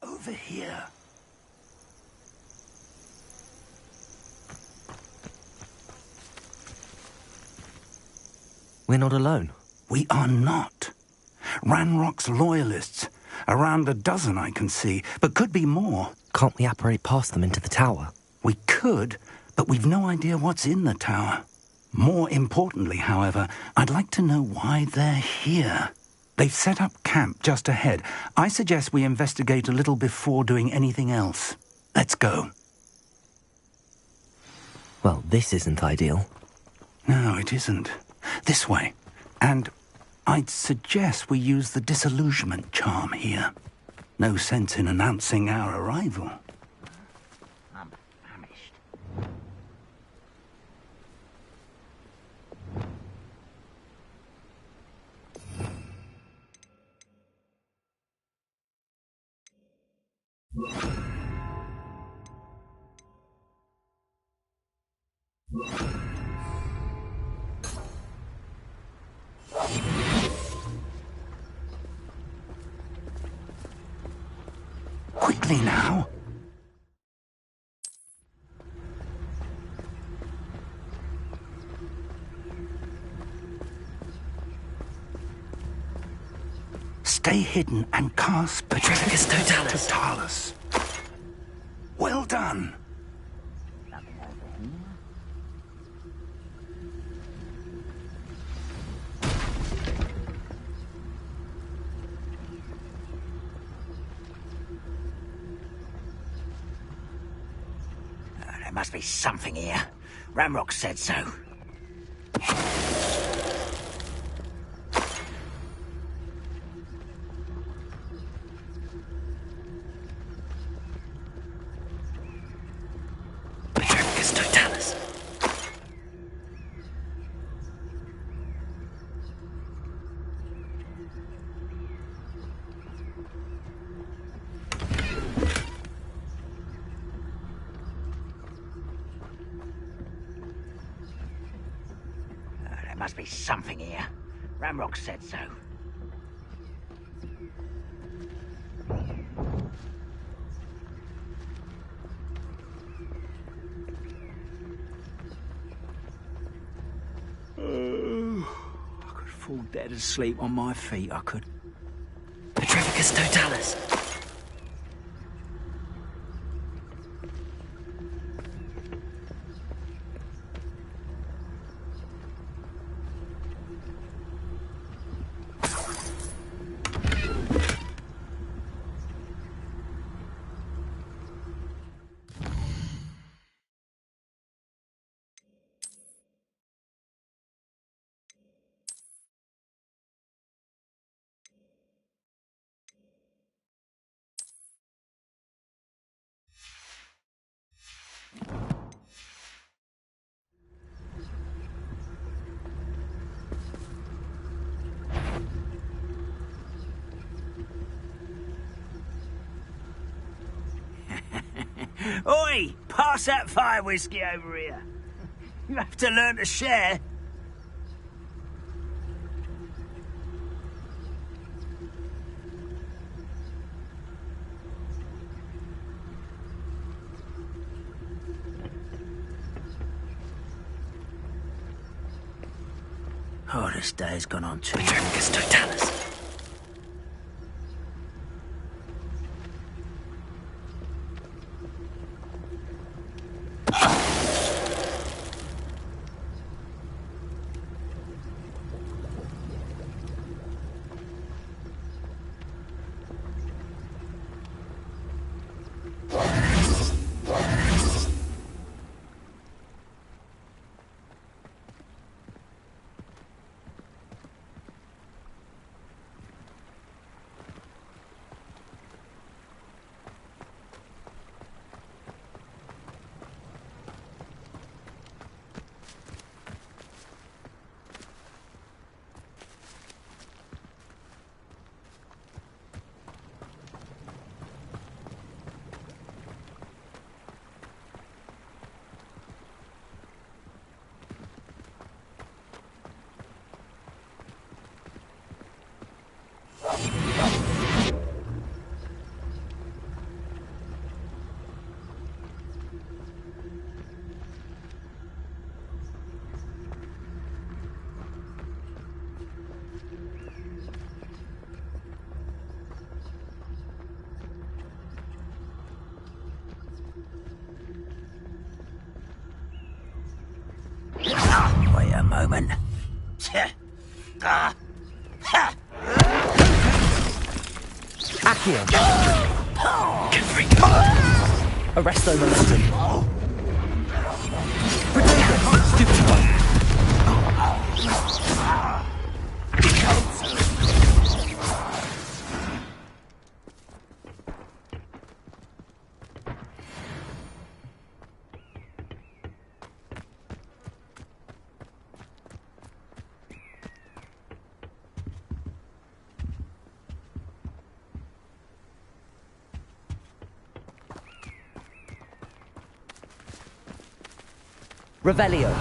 Over here. We're not alone. We are not. Ranrock's loyalists. Around a dozen I can see, but could be more. Can't we apparate past them into the tower? We could, but we've no idea what's in the tower. More importantly, however, I'd like to know why they're here. They've set up camp just ahead. I suggest we investigate a little before doing anything else. Let's go. Well, this isn't ideal. No, it isn't. This way. And I'd suggest we use the disillusionment charm here. No sense in announcing our arrival. I'm famished. Quickly now. Stay hidden and cast Petrificus Totalis. Totalis. Well done. Nothing over here. There must be something here. Ramrock said so. Petrificus Totalis. There must be something here. Ramrock said so. I could fall dead asleep on my feet, I could. Petrificus Totalis. Oi! Pass that fire whiskey over here. You have to learn to share. Oh, this day has gone on too long. Petrificus Totalis. moment. Accio! Arresto momentum. Revelio.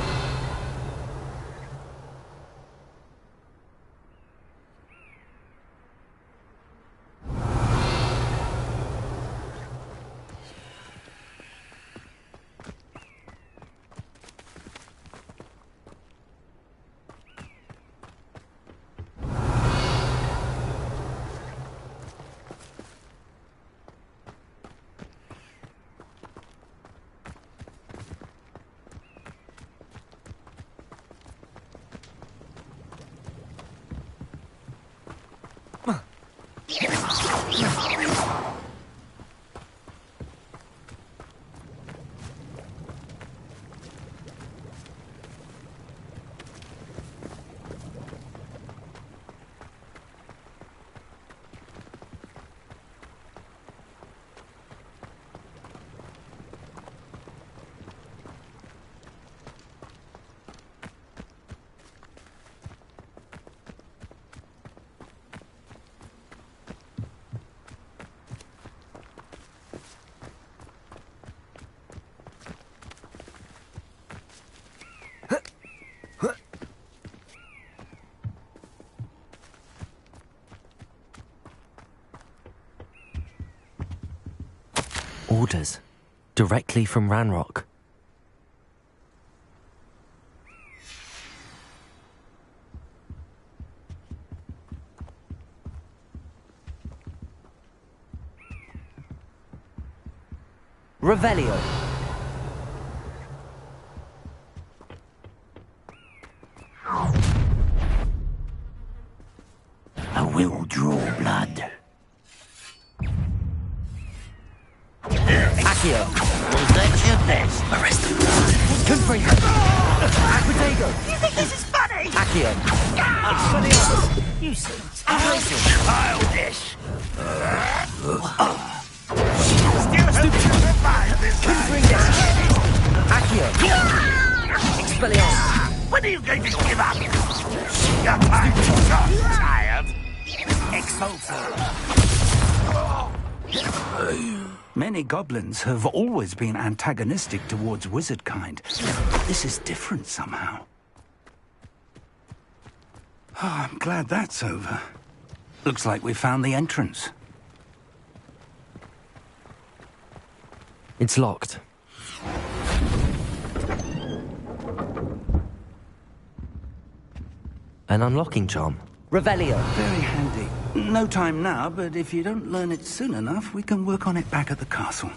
Orders. Directly from Ranrock. Revelio. I will draw blood. Accio. Was that your best? Arresto. Confringo. Aquitago. You think this is funny? Accio. You seem childish. Confringo. Accio. Expelliarmus. When are you going to give up? You're tired. Expulso. Many goblins have always been antagonistic towards wizard kind. This is different somehow. Oh, I'm glad that's over. Looks like we found the entrance. It's locked. An unlocking charm. Revelio. Very handy. No time now, but if you don't learn it soon enough, we can work on it back at the castle.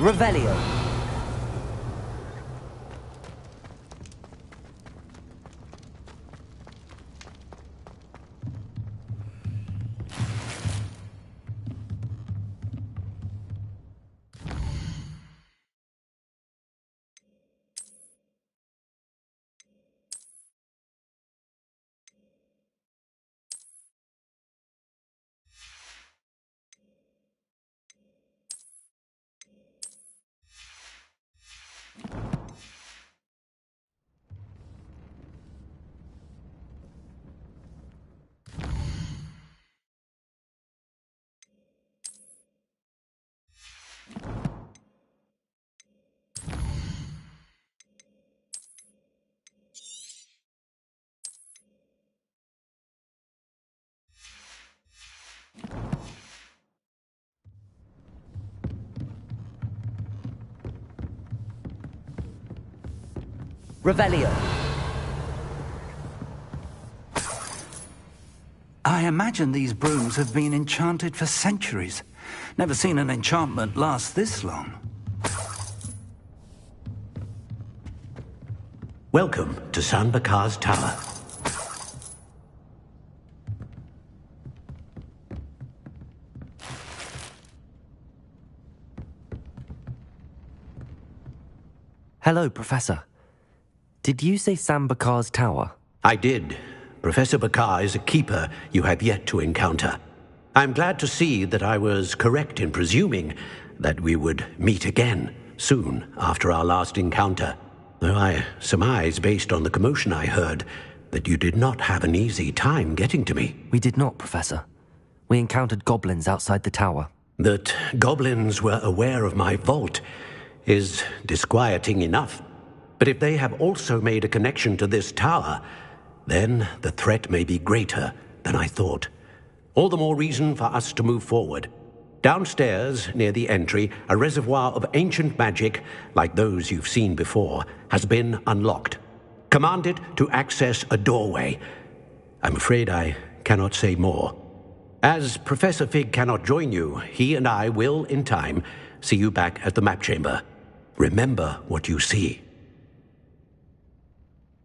Revelio. Revelio. I imagine these brooms have been enchanted for centuries. Never seen an enchantment last this long. Welcome to San Bakar's Tower. Hello, Professor. Did you say San Bakar's Tower? I did. Professor Bakar is a keeper you have yet to encounter. I'm glad to see that I was correct in presuming that we would meet again soon after our last encounter, though I surmise, based on the commotion I heard, that you did not have an easy time getting to me. We did not, Professor. We encountered goblins outside the tower. That goblins were aware of my vault is disquieting enough. But if they have also made a connection to this tower, then the threat may be greater than I thought. All the more reason for us to move forward. Downstairs, near the entry, a reservoir of ancient magic, like those you've seen before, has been unlocked. Command it to access a doorway. I'm afraid I cannot say more. As Professor Fig cannot join you, he and I will, in time, see you back at the map chamber. Remember what you see.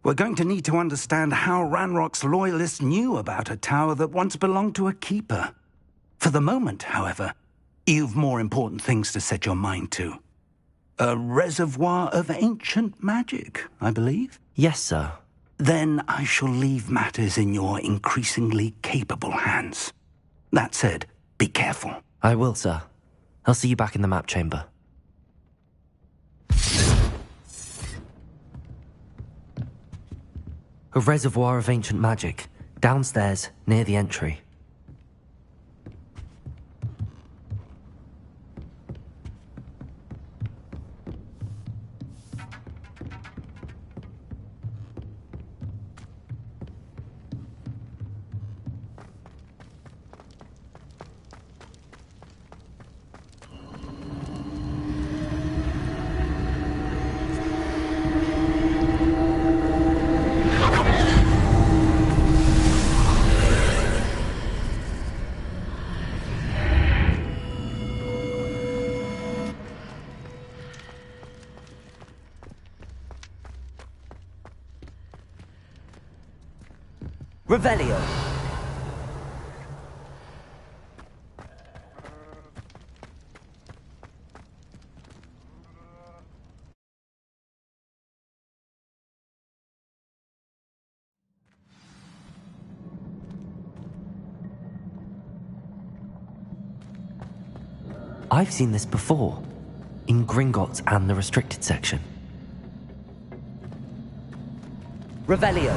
We're going to need to understand how Ranrock's loyalists knew about a tower that once belonged to a keeper. For the moment, however, you've more important things to set your mind to. A reservoir of ancient magic, I believe? Yes, sir. Then I shall leave matters in your increasingly capable hands. That said, be careful. I will, sir. I'll see you back in the map chamber. A reservoir of ancient magic, downstairs, near the entry. Revelio. I've seen this before, in Gringotts and the restricted section. Revelio.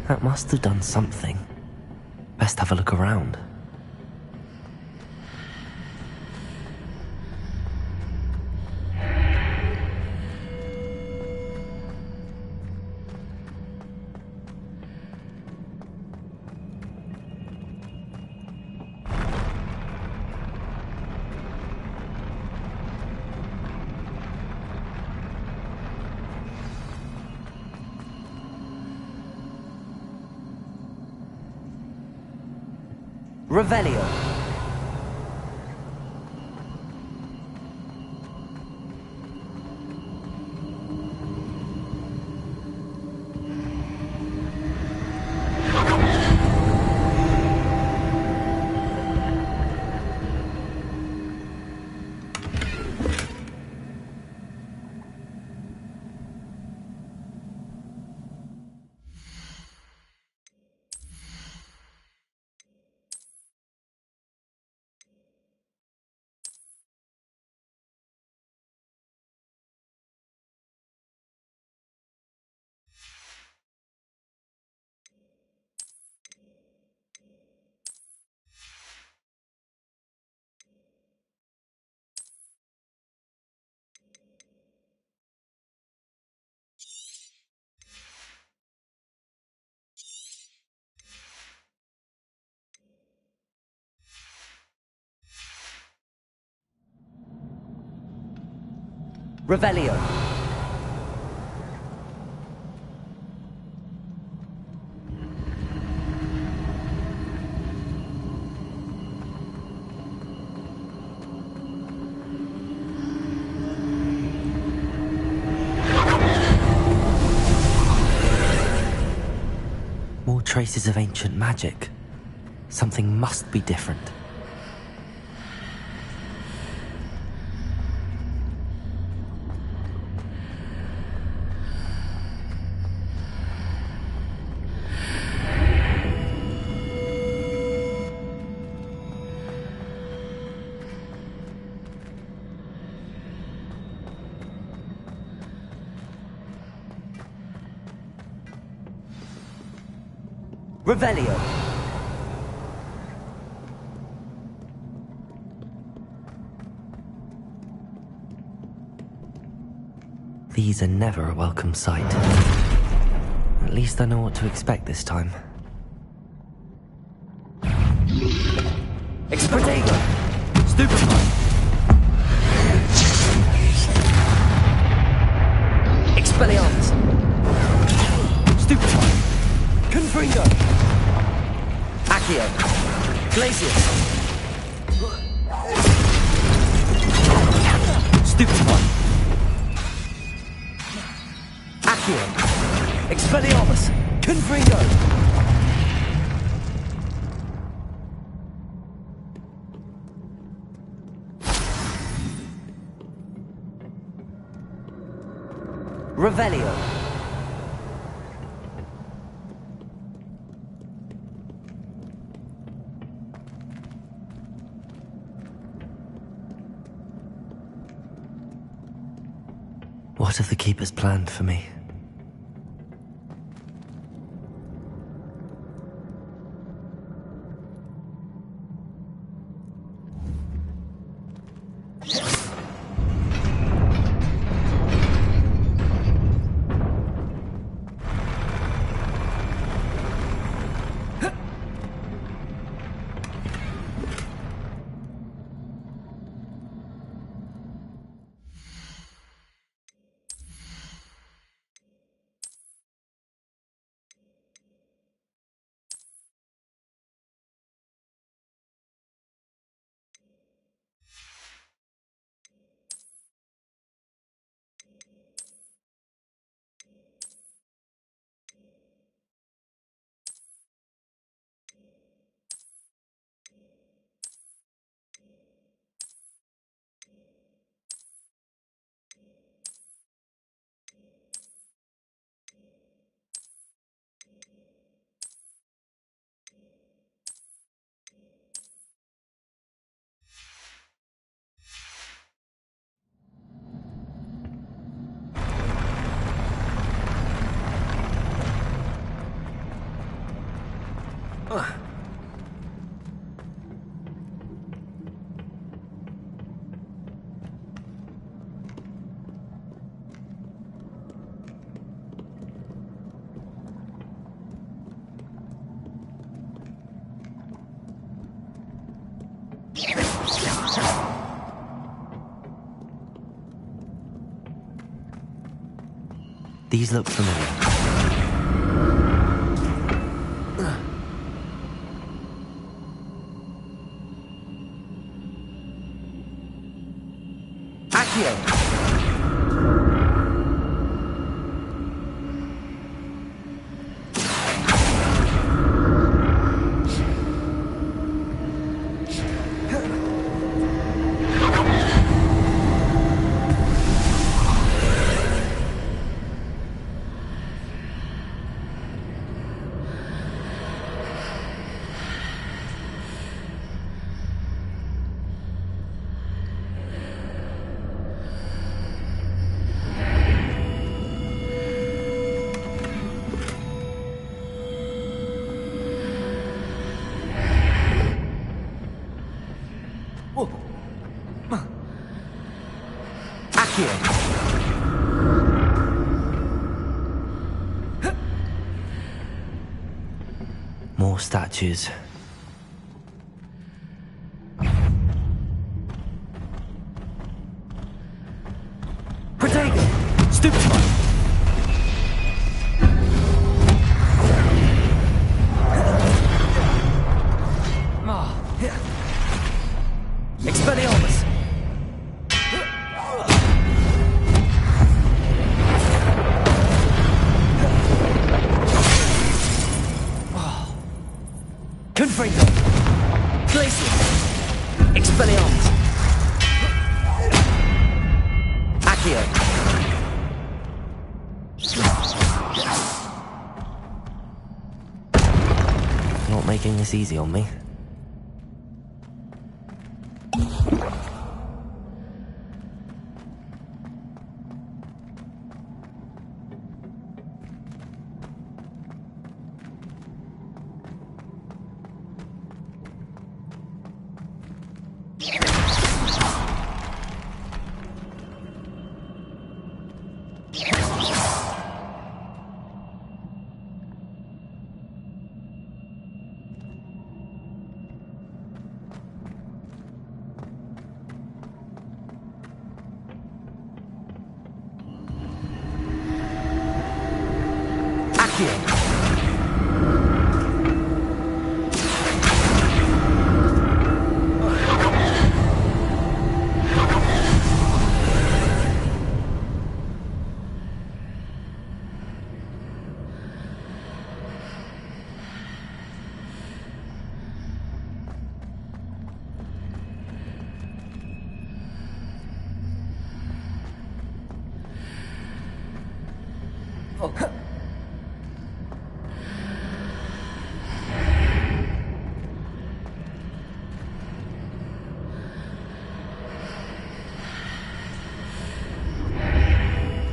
That must have done something. Best have a look around. Revelio. Revelio. More traces of ancient magic. Something must be different. Revelio. These are never a welcome sight. At least I know what to expect this time. Expurgator! Stupefy! Expelliarmus! Stupefy! Confringo! Accio! Glacius! Stupefy! Accio! Expelliarmus! Confringo! Revelio. What have the Keepers planned for me? These look familiar. Accio! More statues. Protego! Stupefy! Expelliarmus! Confringo! Glacier! Expelliarmus! Accio! Not making this easy on me.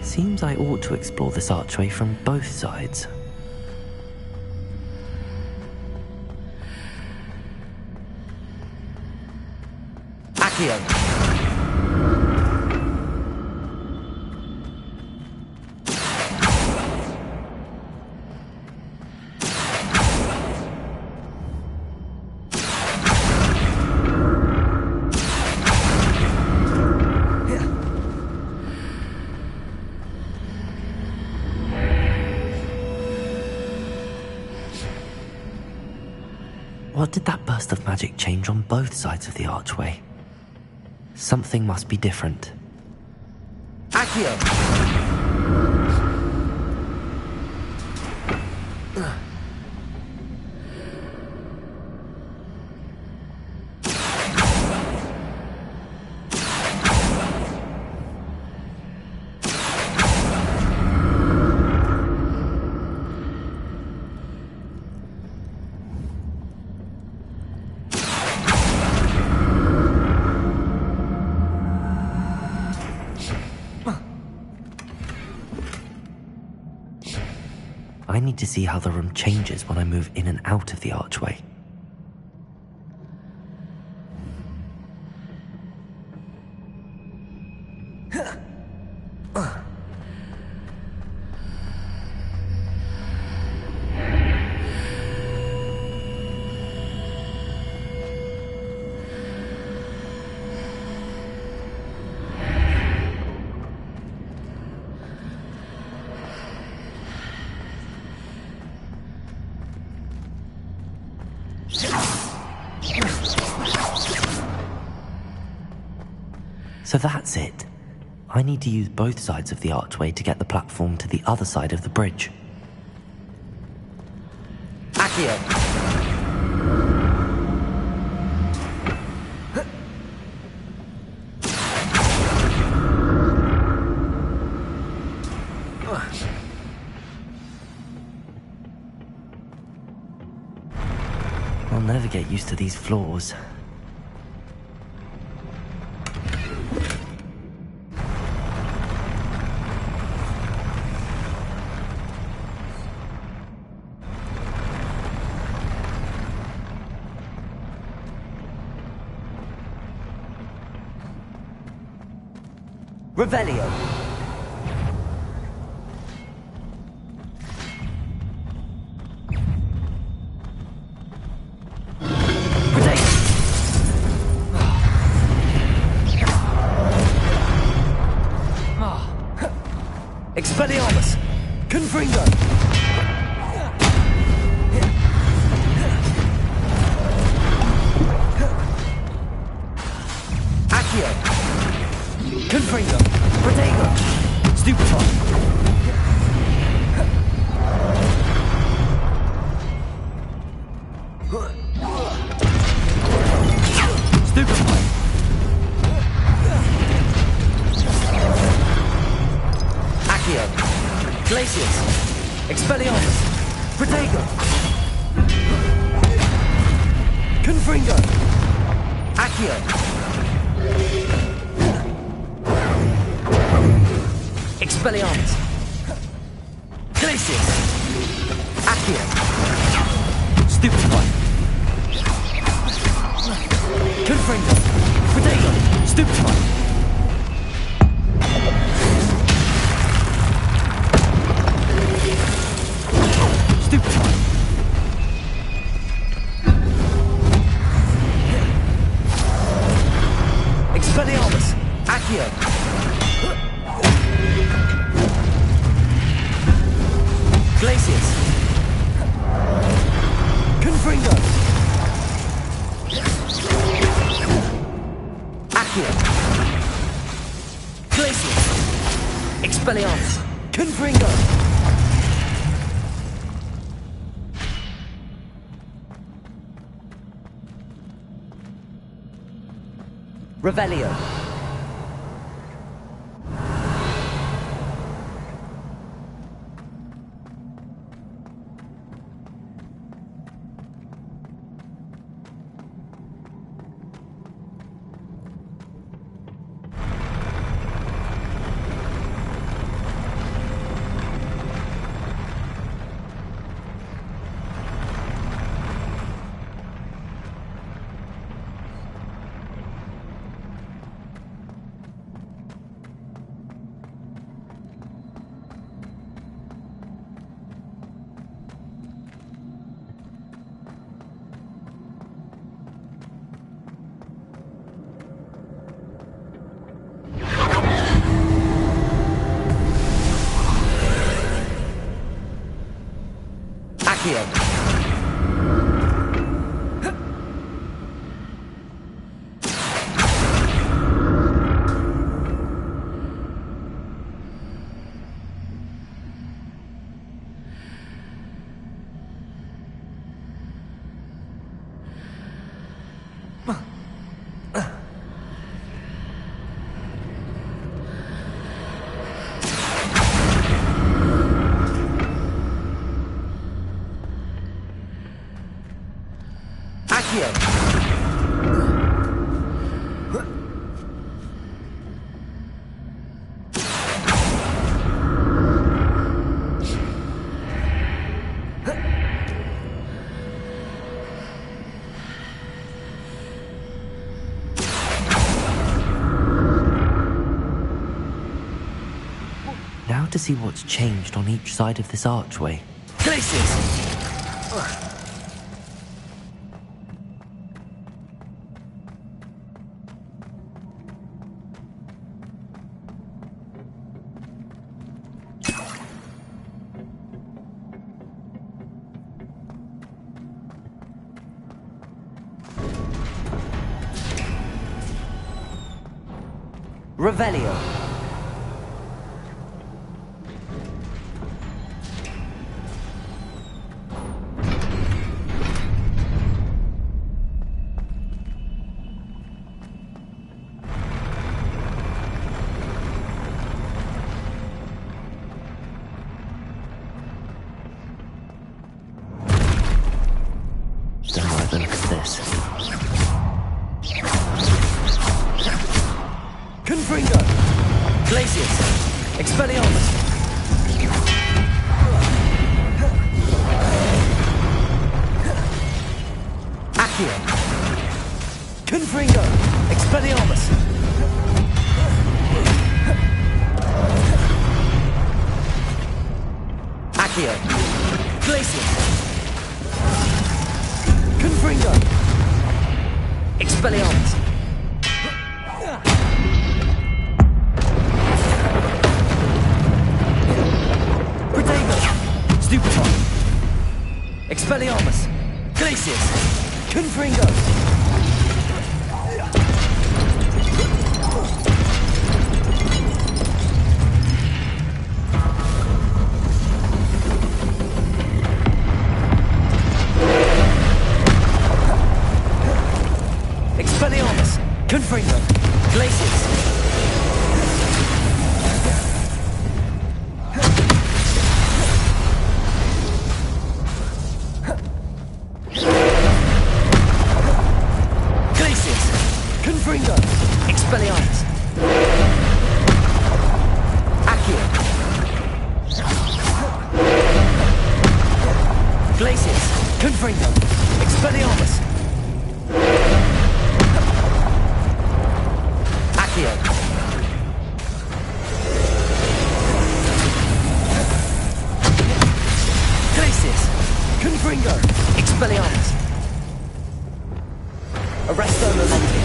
Seems I ought to explore this archway from both sides. Accio! What did that burst of magic change on both sides of the archway? Something must be different. Accio! I need to see how the room changes when I move in and out of the archway. So that's it. I need to use both sides of the archway to get the platform to the other side of the bridge. Accio. I'll never get used to these floors. Revelio. Expelliarmus! Confringo! Accio! Confringo! Protego! Stupefy! Stupefy! Accio! Glacius! Expelliarmus! Protego! Confringo! Accio! Expelliarmus! Glacius! Accio! Stupefy! Confringo! Protego! Stupefy! Stupefy! Expelliarmus! Accio! Glacius! Confringo! Accio! Glacius! Expelliarmus! Confringo! Revelio. Accio. Now to see what's changed on each side of this archway. Glacius! Revelio. Don't like the look of this. Confringo. Glacius. Expelliarmus. Accio. Confringo. Expelliarmus. Accio. Glacius. Confringo. Expelliarmus. Protego. Stupefy. Expelliarmus. Glacius. Confringo. Expelliarmus. Confringo. Glacius. Glacius. Confringo. Expelliarmus. Accio. Glacius. Confringo. Expelliarmus. Accio. Glacius. Confringo. Expelliarmus. Arresto Momenti.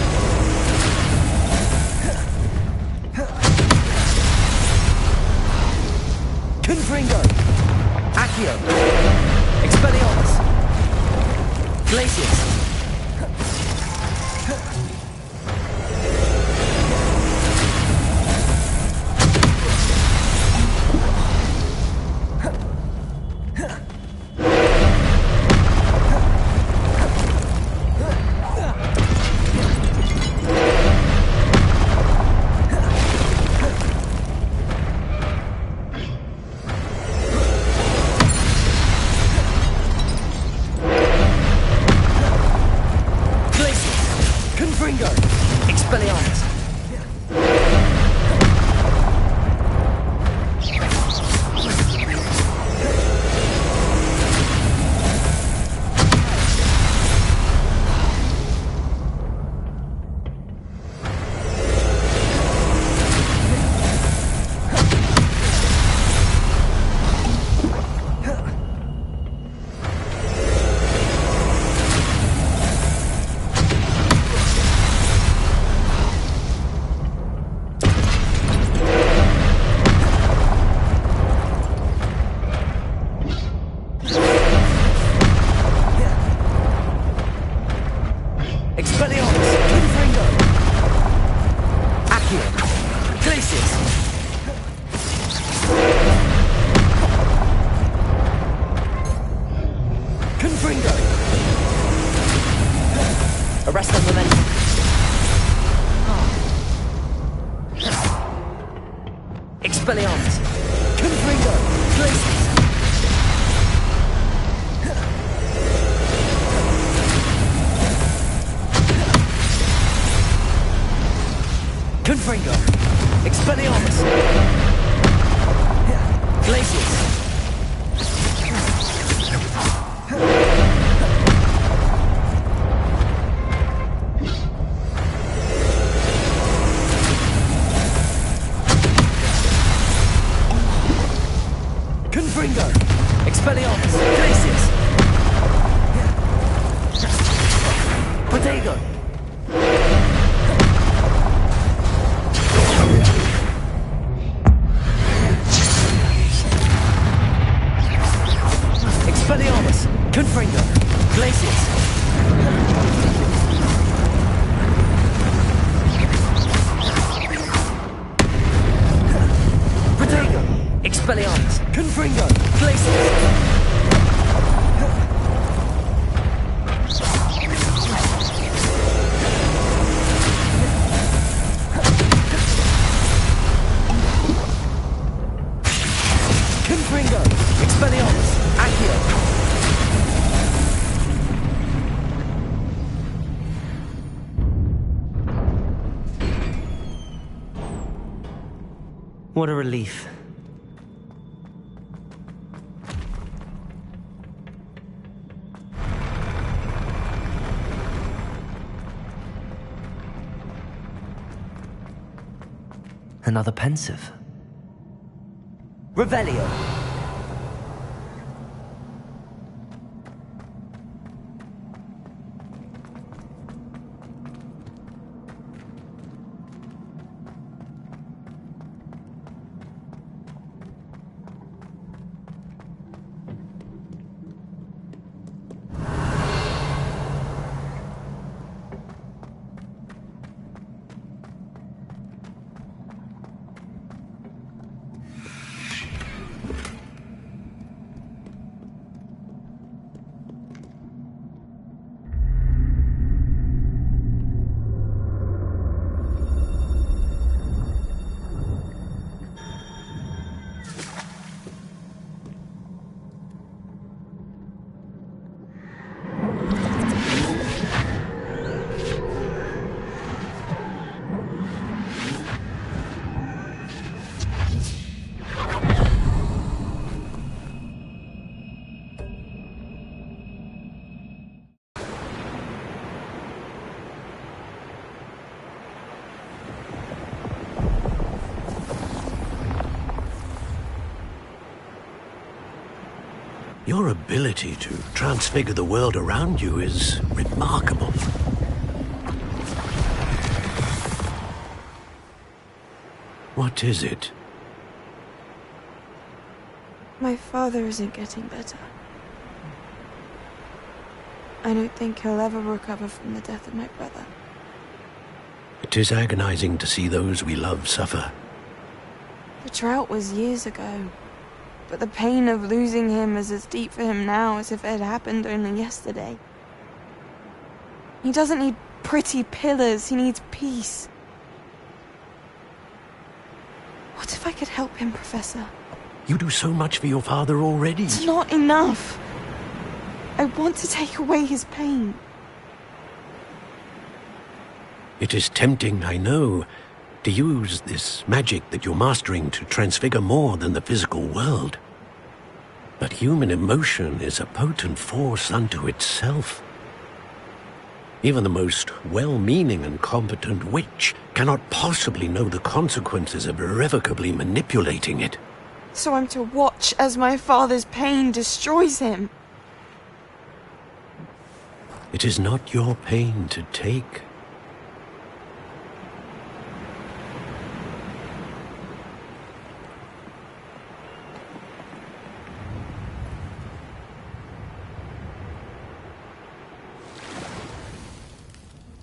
Confringo. Accio. Expelliarmus. Glacius. Confringo. Expelliarmus. Expelliarmus. Confringo. Accio. Glacius. Confringo. Arresto Momenti. Expelliarmus. Confringo. Glacius. Confringo. Expelliarmus. Glacius. Confringo. Expelliarmus. Glacius. Protego. Expelliarmus. Confringo. Glacius. Expelliarmus! Confringo! Glacius! Confringo! Expelliarmus! Accio! What a relief. Another pensive. Revelio! Your ability to transfigure the world around you is remarkable. What is it? My father isn't getting better. I don't think he'll ever recover from the death of my brother. It is agonizing to see those we love suffer. The drought was years ago, but the pain of losing him is as deep for him now as if it had happened only yesterday. He doesn't need pretty pillars, he needs peace. What if I could help him, Professor? You do so much for your father already. It's not enough. I want to take away his pain. It is tempting, I know, to use this magic that you're mastering to transfigure more than the physical world. But human emotion is a potent force unto itself. Even the most well-meaning and competent witch cannot possibly know the consequences of irrevocably manipulating it. So I'm to watch as my father's pain destroys him. It is not your pain to take.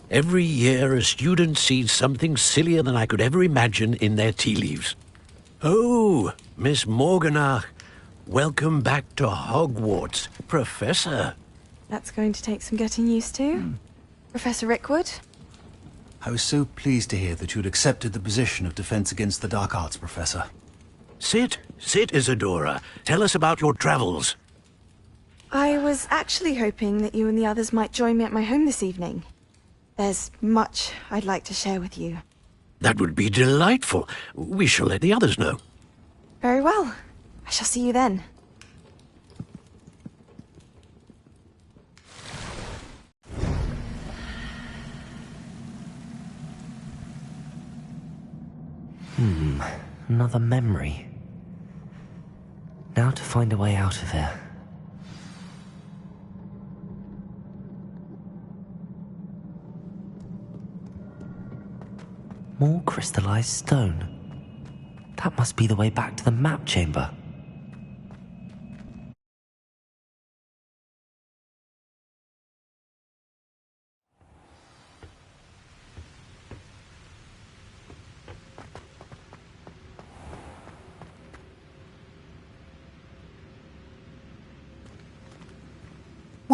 Every year, a student sees something sillier than I could ever imagine in their tea leaves. Oh, Miss Morganach, welcome back to Hogwarts, Professor. That's going to take some getting used to. Professor Rickwood? I was so pleased to hear that you'd accepted the position of Defense Against the Dark Arts, Professor. Sit, Isadora. Tell us about your travels. I was actually hoping that you and the others might join me at my home this evening. There's much I'd like to share with you. That would be delightful. We shall let the others know. Very well. I shall see you then. Another memory. Now to find a way out of here. More crystallized stone. That must be the way back to the map chamber.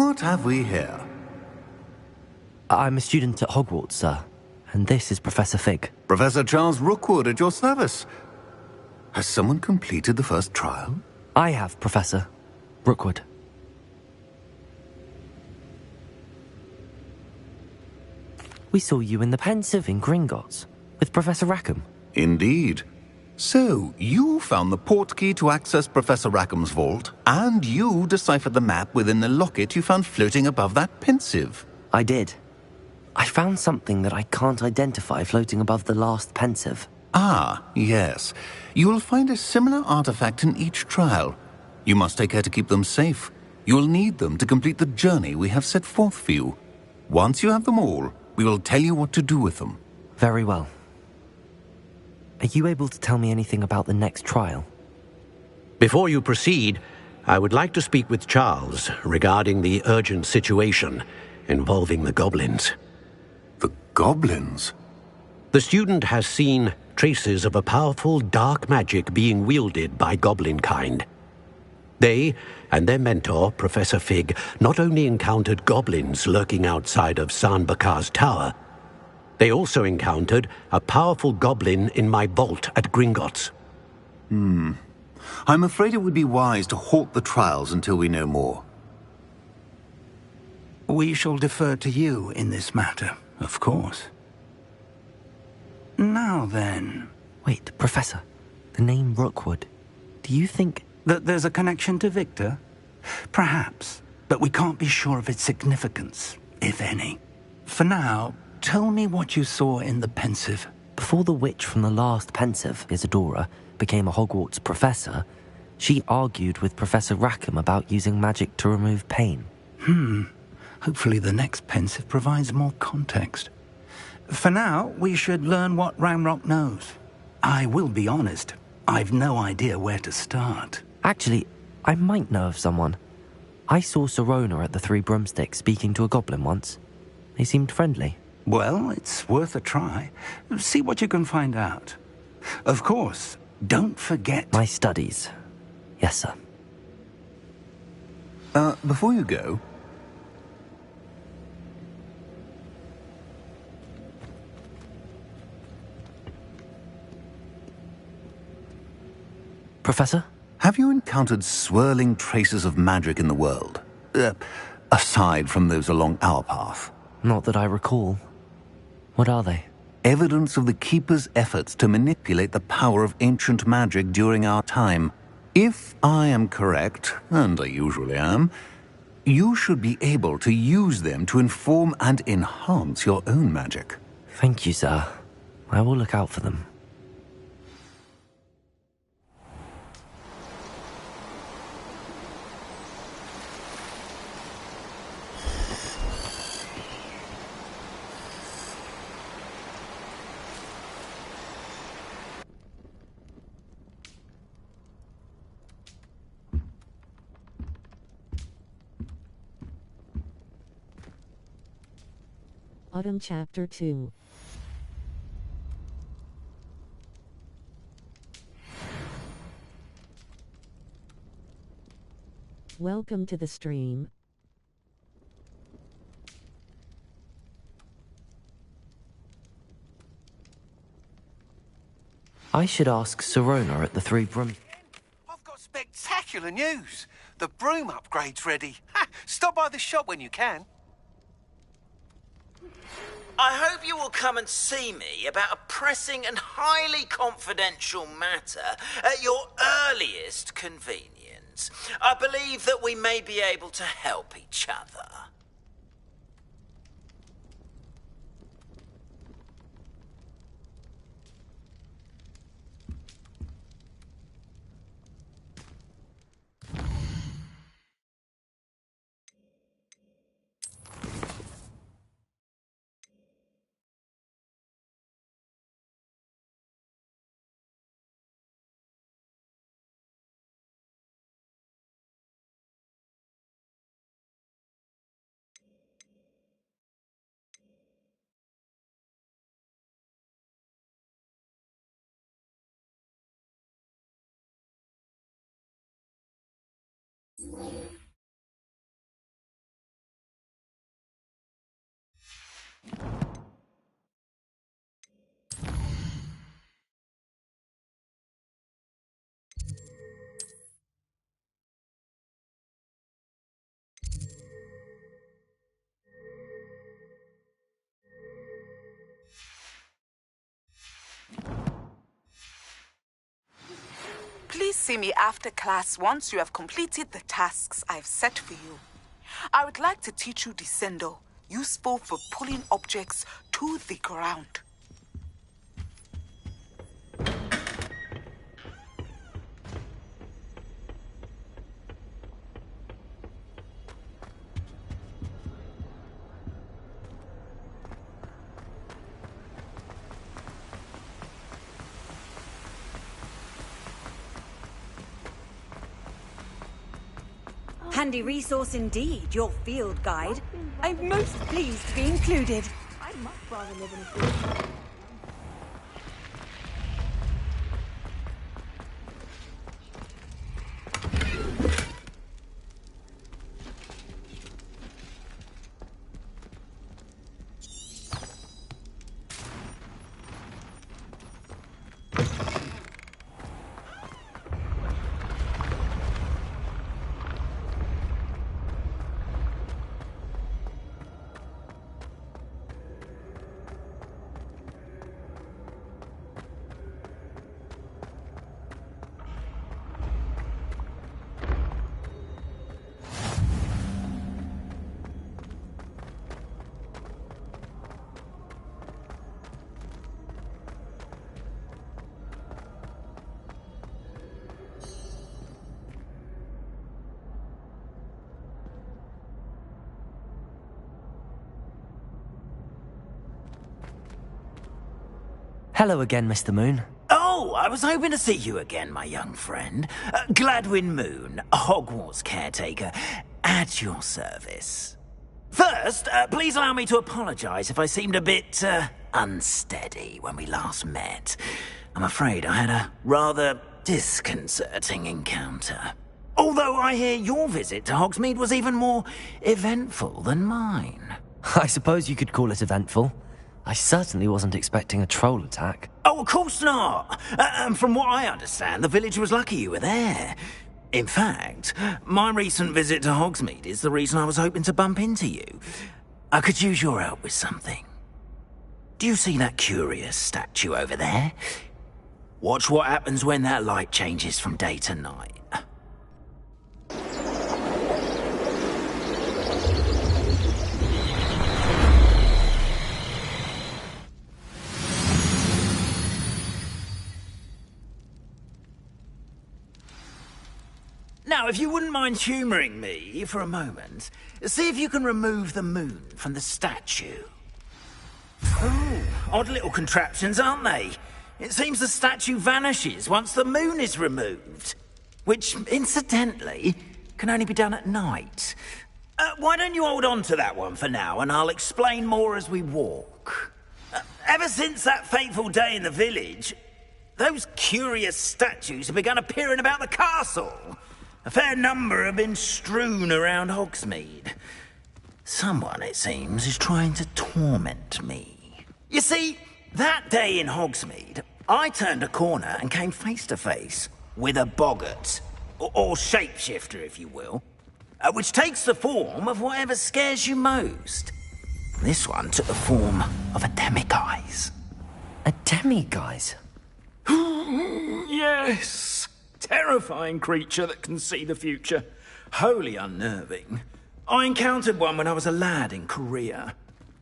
What have we here? I'm a student at Hogwarts, sir. And this is Professor Fig. Professor Charles Rookwood at your service. Has someone completed the first trial? I have, Professor Rookwood. We saw you in the Pensive in Gringotts with Professor Rackham. Indeed. So, you found the portkey to access Professor Rackham's vault, and you deciphered the map within the locket you found floating above that Pensive. I did. I found something that I can't identify floating above the last Pensive. Ah, yes. You will find a similar artifact in each trial. You must take care to keep them safe. You will need them to complete the journey we have set forth for you. Once you have them all, we will tell you what to do with them. Very well. Are you able to tell me anything about the next trial? Before you proceed, I would like to speak with Charles regarding the urgent situation involving the goblins. The goblins? The student has seen traces of a powerful dark magic being wielded by goblin kind. They and their mentor, Professor Fig, not only encountered goblins lurking outside of San Bakar's tower, they also encountered a powerful goblin in my vault at Gringotts. I'm afraid it would be wise to halt the trials until we know more. We shall defer to you in this matter, of course. Now then... Wait, Professor. The name Rookwood. Do you think... that there's a connection to Victor? Perhaps, but we can't be sure of its significance, if any. For now, tell me what you saw in the Pensive. Before the witch from the last Pensive, Isadora, became a Hogwarts professor, she argued with Professor Rackham about using magic to remove pain. Hopefully the next Pensive provides more context. For now, we should learn what Ranrock knows. I will be honest, I've no idea where to start. Actually, I might know of someone. I saw Sirona at the Three Broomsticks speaking to a goblin once. They seemed friendly. Well, it's worth a try. See what you can find out. Of course, don't forget... My studies. Yes, sir. Before you go... Professor? Have you encountered swirling traces of magic in the world? Aside from those along our path? Not that I recall. What are they? Evidence of the Keeper's efforts to manipulate the power of ancient magic during our time. If I am correct, and I usually am, you should be able to use them to inform and enhance your own magic. Thank you, sir. I will look out for them. Autumn Chapter 2. Welcome to the stream. I should ask Sirona at the Three Broom... I've got spectacular news. The broom upgrade's ready. Ha! Stop by the shop when you can. I hope you will come and see me about a pressing and highly confidential matter at your earliest convenience. I believe that we may be able to help each other. Please see me after class once you have completed the tasks I've set for you. I would like to teach you Descendo, useful for pulling objects to the ground. Handy resource indeed, your field guide. I'm most pleased to be included. I'd much rather live in a field. Hello again, Mr. Moon. Oh, I was hoping to see you again, my young friend. Gladwin Moon, Hogwarts caretaker, at your service. First, please allow me to apologise if I seemed a bit, unsteady when we last met. I'm afraid I had a rather disconcerting encounter. Although I hear your visit to Hogsmeade was even more eventful than mine. I suppose you could call it eventful. I certainly wasn't expecting a troll attack. Oh, of course not. And from what I understand, the village was lucky you were there. In fact, my recent visit to Hogsmeade is the reason I was hoping to bump into you. I could use your help with something. Do you see that curious statue over there? Watch what happens when that light changes from day to night. Now, if you wouldn't mind humouring me for a moment, see if you can remove the moon from the statue. Oh, odd little contraptions, aren't they? It seems the statue vanishes once the moon is removed. Which, incidentally, can only be done at night. Why don't you hold on to that one for now, and I'll explain more as we walk. Ever since that fateful day in the village, those curious statues have begun appearing about the castle. A fair number have been strewn around Hogsmeade. Someone, it seems, is trying to torment me. You see, that day in Hogsmeade, I turned a corner and came face to face with a boggart, or shapeshifter, if you will, which takes the form of whatever scares you most. This one took the form of a demiguise. A demiguise? Yes. Terrifying creature that can see the future. Wholly unnerving. I encountered one when I was a lad in Korea.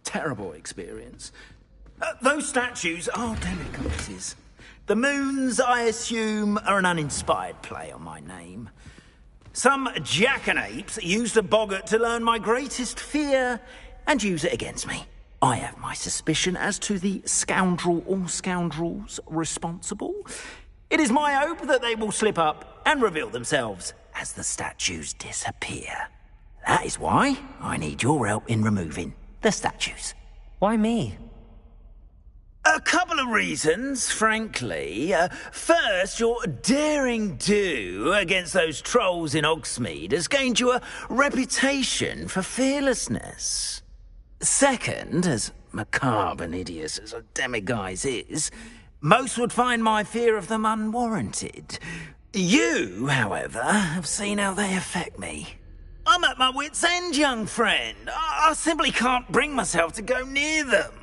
Terrible experience. Those statues are demiguises. The moons, I assume, are an uninspired play on my name. Some jackanapes used a boggart to learn my greatest fear and use it against me. I have my suspicion as to the scoundrel or scoundrels responsible. It is my hope that they will slip up and reveal themselves as the statues disappear. That is why I need your help in removing the statues. Why me? A couple of reasons, frankly. First, your daring do against those trolls in Hogsmeade has gained you a reputation for fearlessness. Second, as macabre and hideous as a demiguise is, most would find my fear of them unwarranted. You, however, have seen how they affect me. I'm at my wit's end, young friend. I simply can't bring myself to go near them.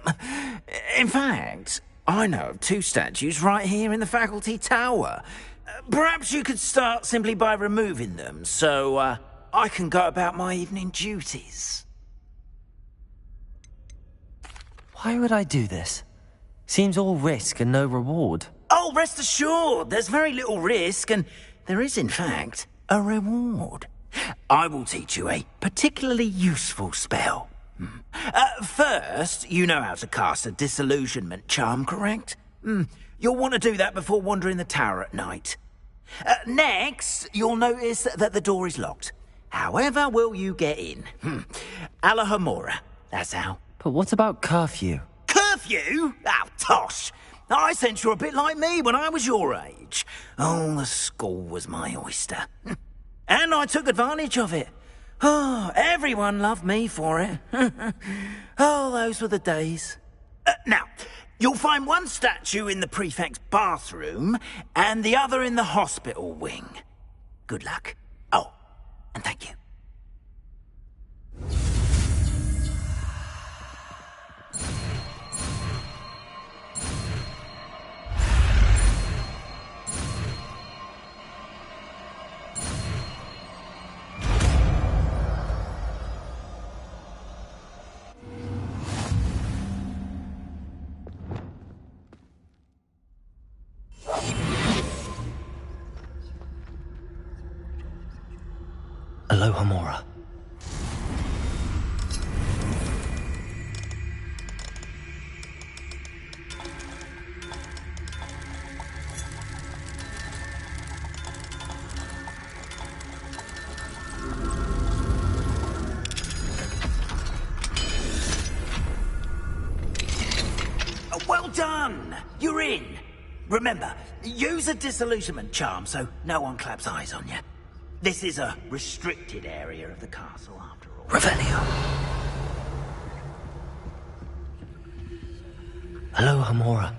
In fact, I know of two statues right here in the faculty tower. Perhaps you could start simply by removing them, so I can go about my evening duties. Why would I do this? Seems all risk and no reward. Oh, rest assured, there's very little risk, and there is, in fact, a reward. I will teach you a particularly useful spell. First, you know how to cast a disillusionment charm, correct? You'll want to do that before wandering the tower at night. Next, you'll notice that the door is locked. However will you get in? Alahomora, that's how. But what about curfew? Curfew? Oh, tosh! I sense you're a bit like me when I was your age. Oh, the school was my oyster. And I took advantage of it. Oh, everyone loved me for it. Oh, those were the days. Now, you'll find one statue in the prefect's bathroom and the other in the hospital wing. Good luck. Oh, and thank you. Alohomora. Well done! You're in. Remember, use a disillusionment charm so no one claps eyes on you. This is a restricted area of the castle, after all. Revelio. Alohomora.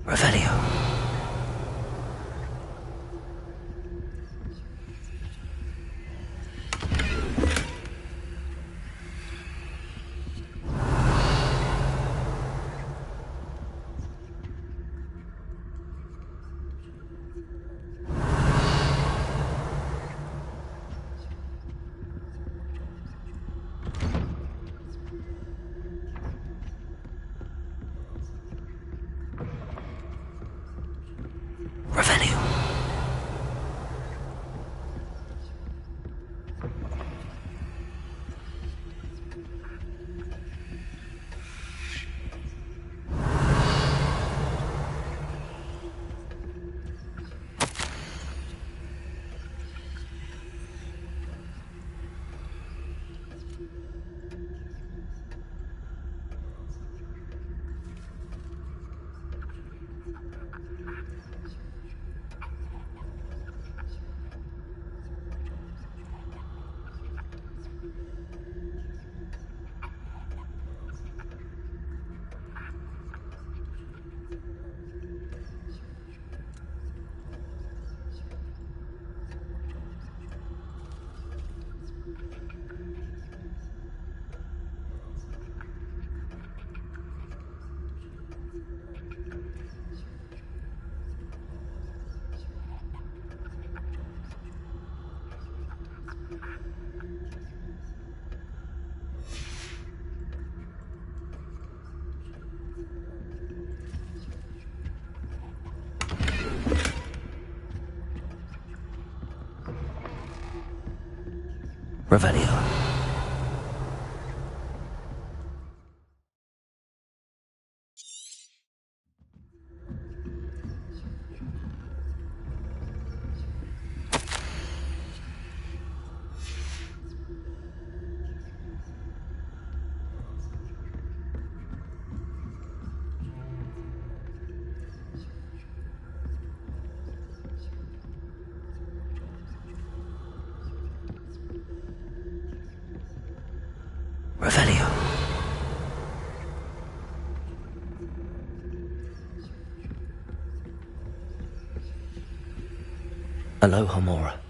Revelio. Revelio. Revelio. Aloha Mora.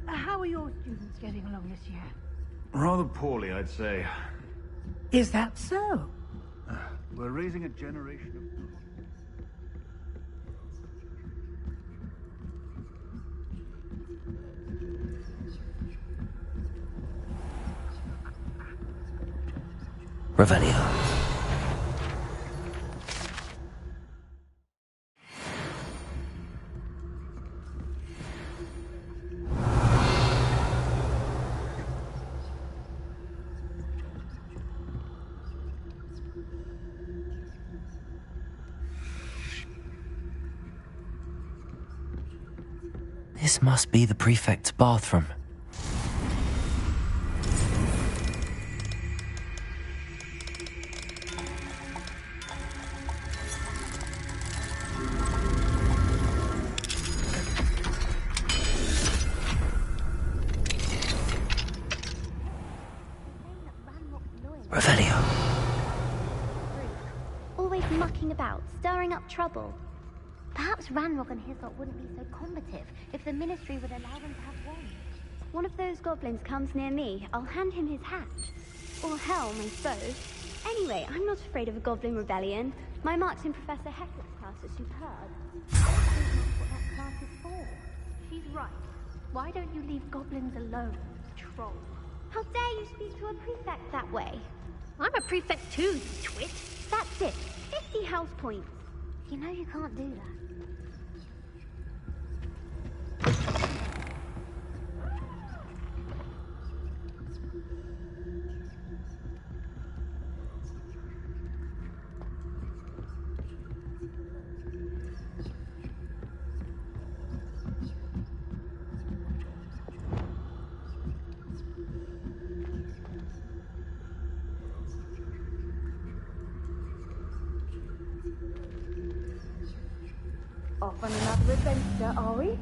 How are your students getting along this year? Rather poorly, I'd say. Is that so? We're raising a generation of... Revelio. This must be the prefect's bathroom. Revelio. Always mucking about, stirring up trouble. Perhaps Ranrock and his lot wouldn't be so combative if the Ministry would allow them to have one. One of those goblins comes near me, I'll hand him his hat. Or helm, I suppose. Anyway, I'm not afraid of a goblin rebellion. My marks in Professor Hector's class are superb. That's what that class is for. She's right. Why don't you leave goblins alone, troll? How dare you speak to a prefect that way? I'm a prefect too, you twit. That's it. 50 house points. You know you can't do that. Off on another adventure, are we?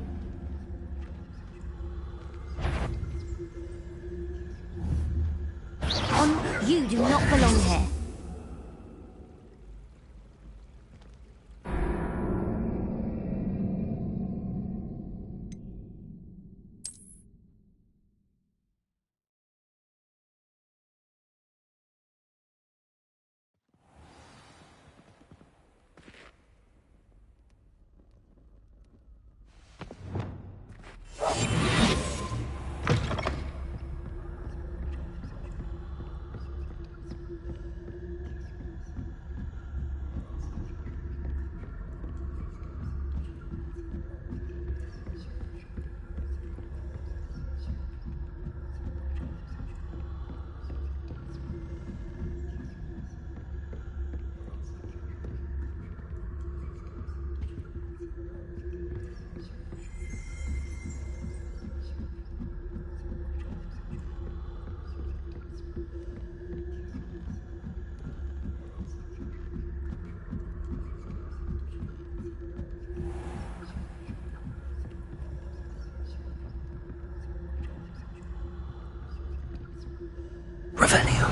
You do not belong here. Revelio.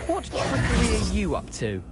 What trickery are you up to?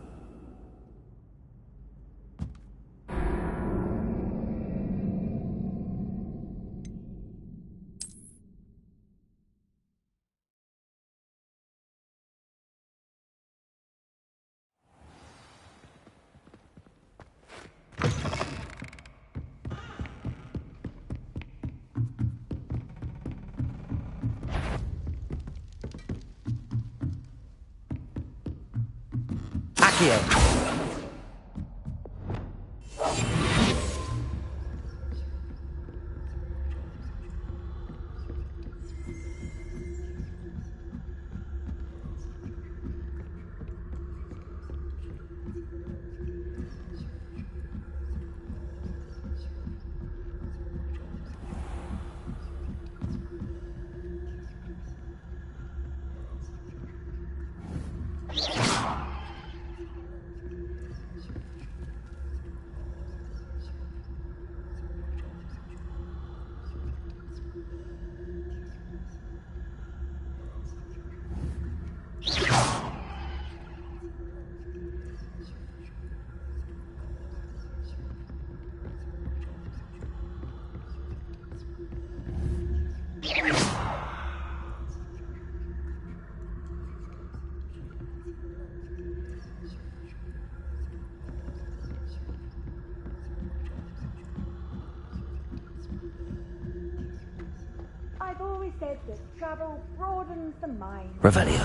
I've always said that travel broadens the mind. Revelio.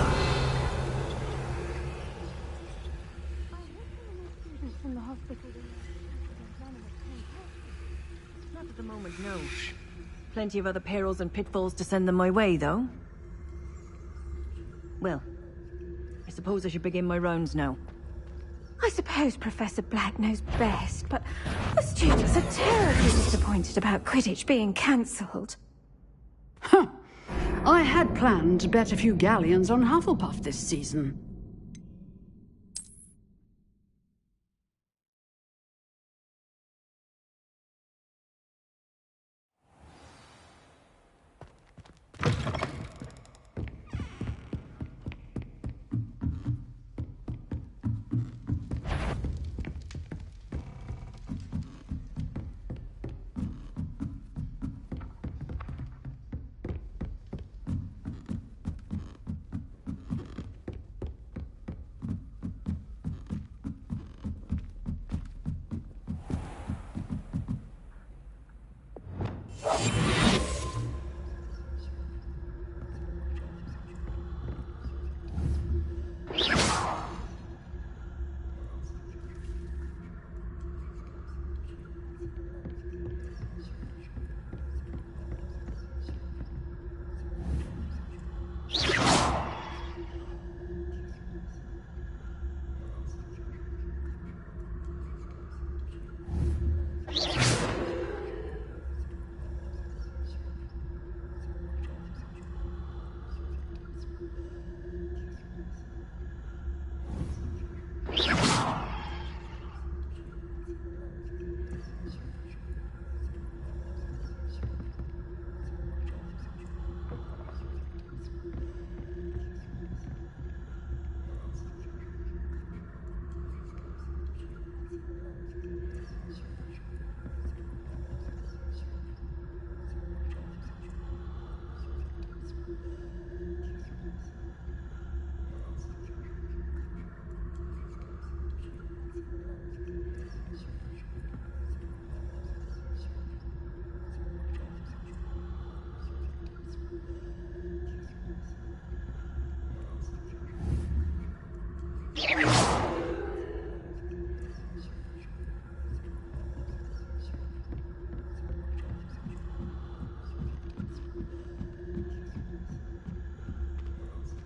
From the hospital. Not at the moment, no. Plenty of other perils and pitfalls to send them my way, though. Well, I suppose I should begin my rounds now. I suppose Professor Black knows best, but the students are terribly disappointed about Quidditch being cancelled. Huh. I had planned to bet a few galleons on Hufflepuff this season.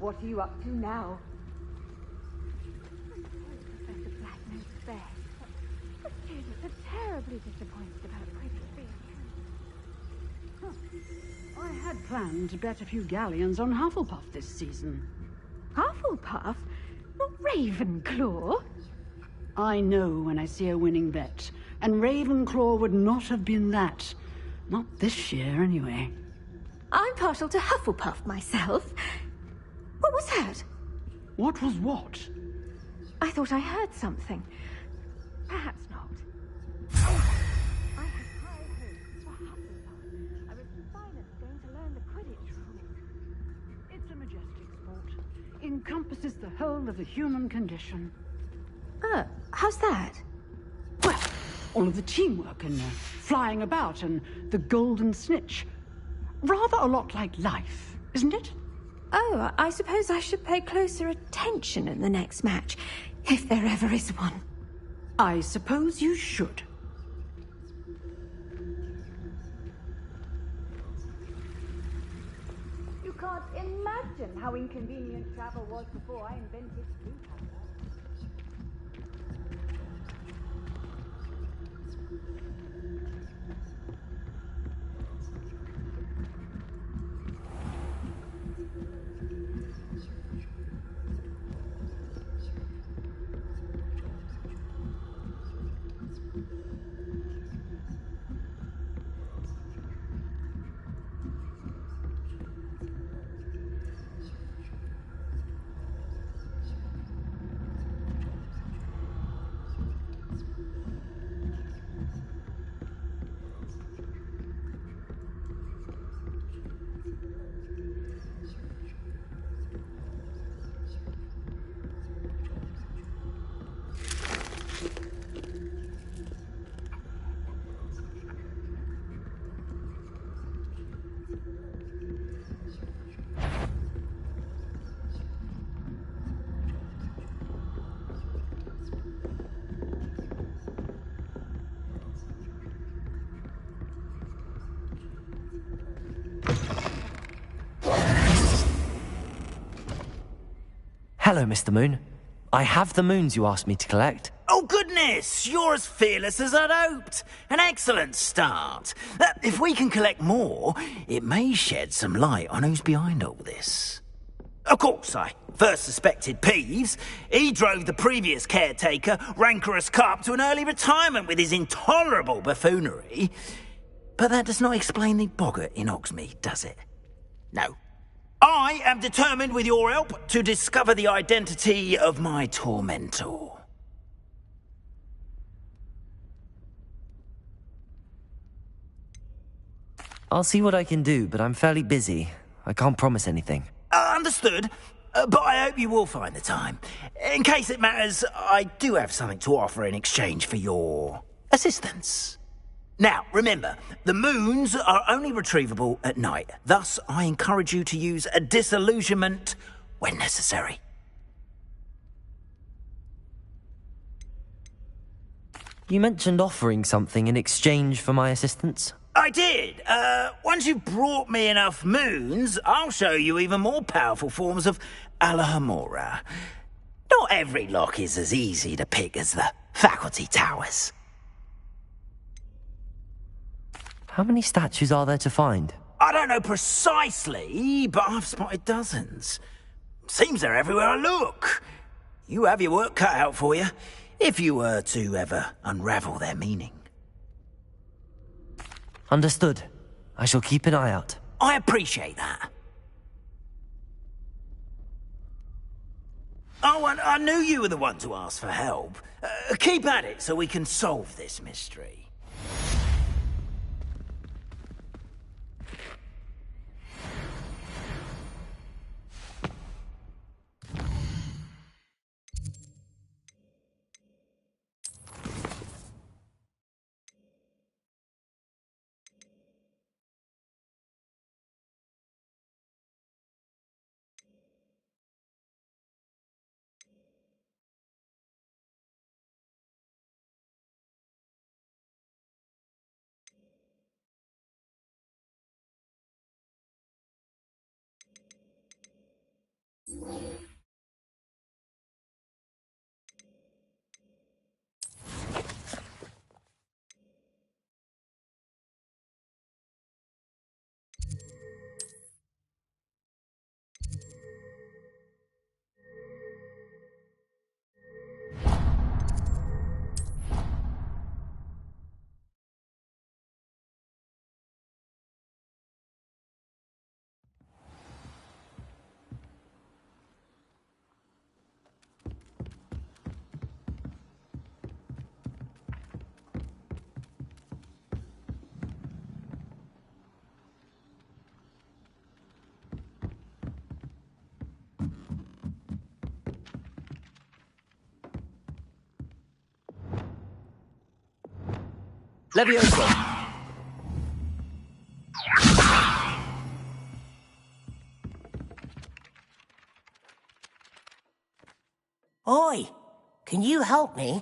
What are you up to now? Professor Black knows best, but the students are terribly disappointed about Quidditch being Huh. I had planned to bet a few galleons on Hufflepuff this season. Hufflepuff? Not Ravenclaw? I know when I see a winning bet, and Ravenclaw would not have been that. Not this year, anyway. I'm partial to Hufflepuff myself. What was that? What was what? I thought I heard something. Perhaps not. I had high hopes for Hufflepuff. I was finally going to learn the Quidditch rules. It's a majestic sport. Encompasses the whole of the human condition. How's that? Well, all of the teamwork and flying about and the golden snitch. Rather a lot like life, isn't it? Oh, I suppose I should pay closer attention in the next match, if there ever is one. I suppose you should. You can't imagine how inconvenient travel was before I invented food. Hello, Mr. Moon. I have the moons you asked me to collect. Oh, goodness! You're as fearless as I'd hoped. An excellent start. If we can collect more, it may shed some light on who's behind all this. Of course, I first suspected Peeves. He drove the previous caretaker, Rancorous Carp, to an early retirement with his intolerable buffoonery. But that does not explain the boggart in Hogsmeade, does it? No. I am determined, with your help, to discover the identity of my tormentor. I'll see what I can do, but I'm fairly busy. I can't promise anything. Understood. But I hope you will find the time. In case it matters, I do have something to offer in exchange for your assistance. Now, remember, the moons are only retrievable at night. Thus, I encourage you to use a disillusionment when necessary. You mentioned offering something in exchange for my assistance? I did. Once you've brought me enough moons, I'll show you even more powerful forms of Alohomora. Not every lock is as easy to pick as the faculty towers. How many statues are there to find? I don't know precisely, but I've spotted dozens. Seems they're everywhere I look. You have your work cut out for you, if you were to ever unravel their meaning. Understood. I shall keep an eye out. I appreciate that. Oh, and I knew you were the one to ask for help. Keep at it so we can solve this mystery. Levioso! Oi! Can you help me?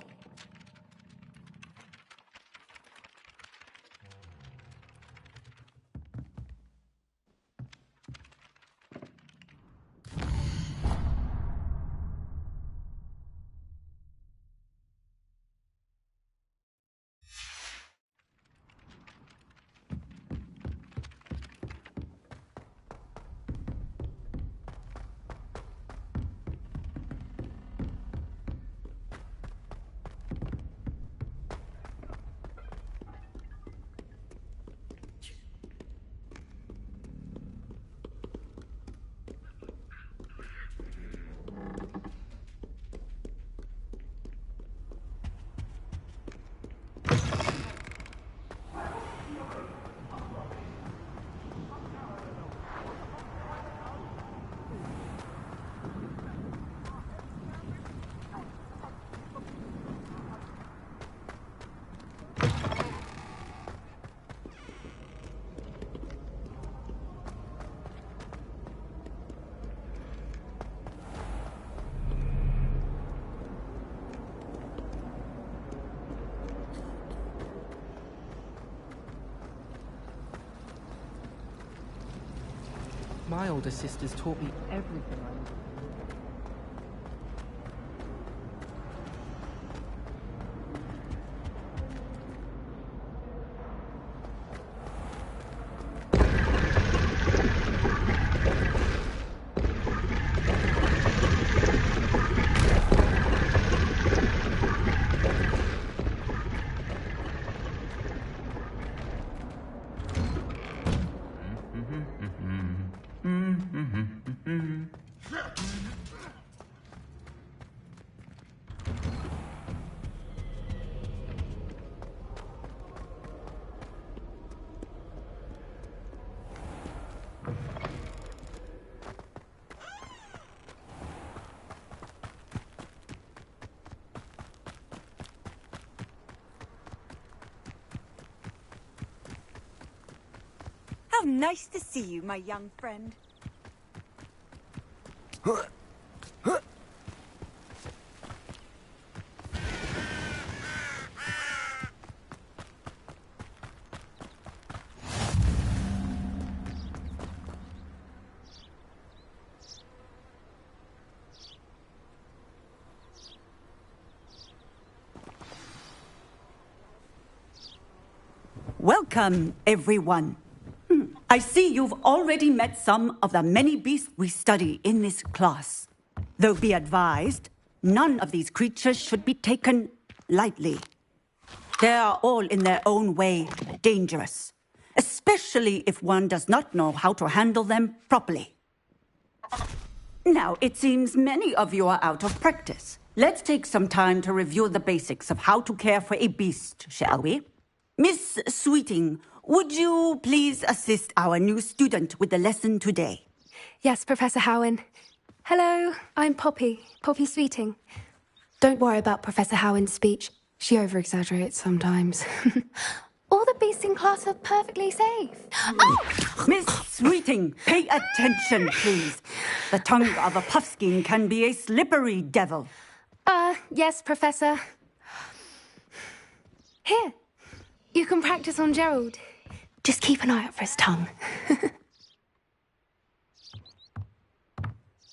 My older sisters taught me everything I know. nice to see you, my young friend. Welcome, everyone. I see you've already met some of the many beasts we study in this class. Though be advised, none of these creatures should be taken lightly. They are all in their own way dangerous, especially if one does not know how to handle them properly. Now, it seems many of you are out of practice. Let's take some time to review the basics of how to care for a beast, shall we? Miss Sweeting, would you please assist our new student with the lesson today? Yes, Professor Howen. Hello, I'm Poppy Sweeting. Don't worry about Professor Howen's speech. She over-exaggerates sometimes. All the beasts in class are perfectly safe. Miss Sweeting, pay attention, please. The tongue of a puffskein can be a slippery devil. Yes, Professor. Here, you can practice on Gerald. Just keep an eye out for his tongue.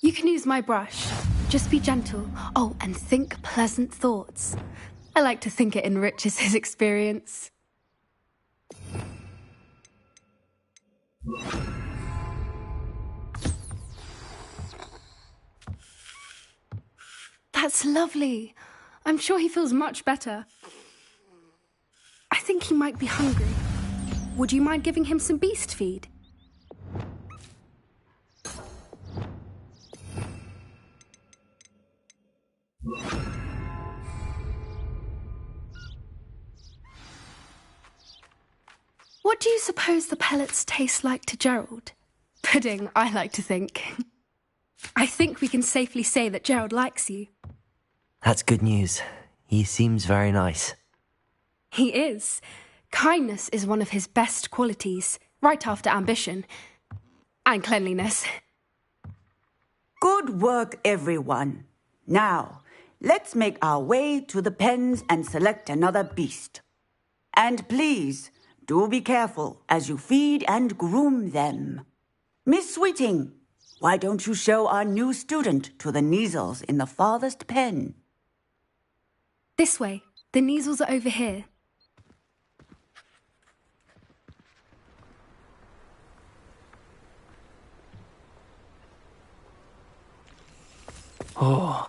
You can use my brush. Just be gentle. Oh, and think pleasant thoughts. I like to think it enriches his experience. That's lovely. I'm sure he feels much better. I think he might be hungry. Would you mind giving him some beast feed? What do you suppose the pellets taste like to Gerald? Pudding, I like to think. I think we can safely say that Gerald likes you. That's good news. He seems very nice. He is. Kindness is one of his best qualities, right after ambition. And cleanliness. Good work, everyone. Now, let's make our way to the pens and select another beast. And please, do be careful as you feed and groom them. Miss Sweeting, why don't you show our new student to the Neasels in the farthest pen? This way. The Neasels are over here. Oh,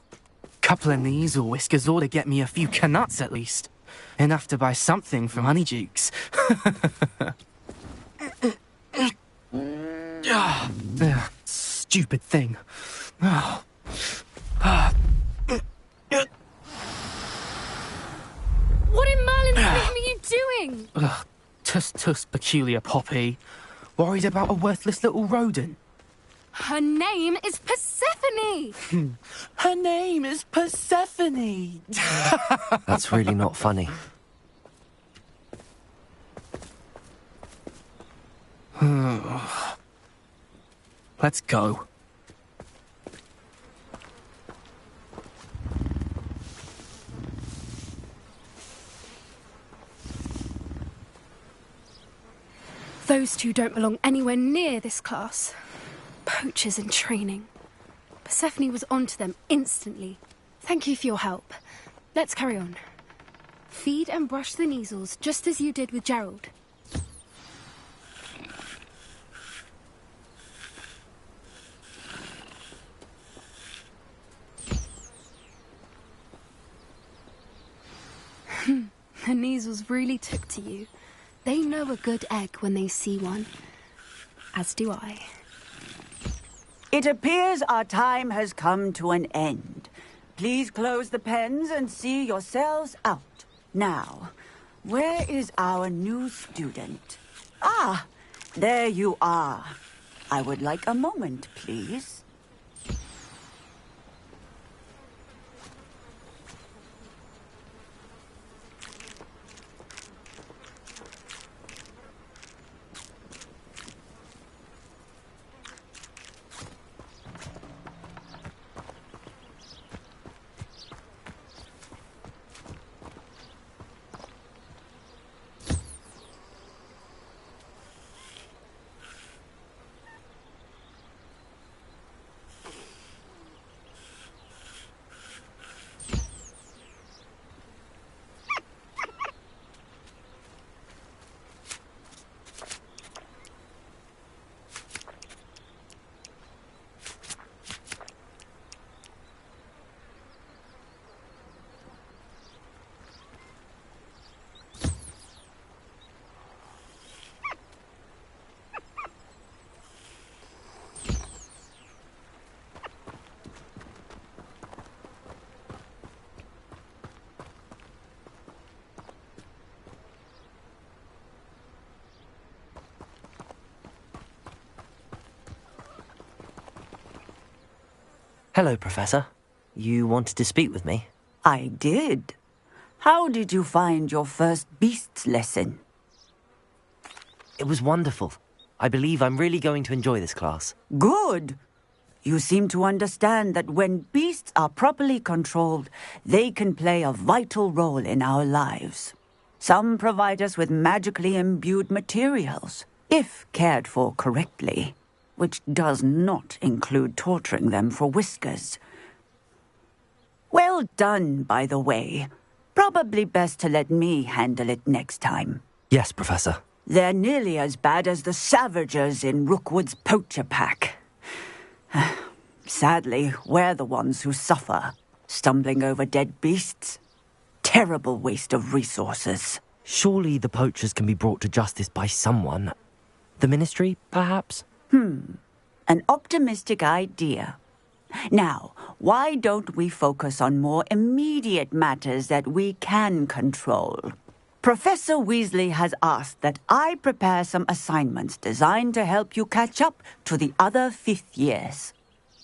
couple of Neasel whiskers ought to get me a few canuts at least. Enough to buy something from Honeydukes. Stupid thing. What in Merlin's name are you doing? Tuss, peculiar Poppy. Worried about a worthless little rodent. Her name is Persephone! Her name is Persephone! That's really not funny. Let's go. Those two don't belong anywhere near this class. Poachers in training. Persephone was onto them instantly. Thank you for your help. Let's carry on. Feed and brush the Neasels, just as you did with Gerald. The Neasels really took to you. They know a good egg when they see one. As do I. It appears our time has come to an end. Please close the pens and see yourselves out. Now, where is our new student? Ah, there you are. I would like a moment, please. Hello, Professor. You wanted to speak with me? I did. How did you find your first beasts lesson? It was wonderful. I believe I'm really going to enjoy this class. Good. You seem to understand that when beasts are properly controlled, they can play a vital role in our lives. Some provide us with magically imbued materials, if cared for correctly, which does not include torturing them for whiskers. Well done, by the way. Probably best to let me handle it next time. Yes, Professor. They're nearly as bad as the Savagers in Rookwood's poacher pack. Sadly, we're the ones who suffer, stumbling over dead beasts. Terrible waste of resources. Surely the poachers can be brought to justice by someone. The Ministry, perhaps? An optimistic idea. Now, why don't we focus on more immediate matters that we can control? Professor Weasley has asked that I prepare some assignments designed to help you catch up to the other 5th years.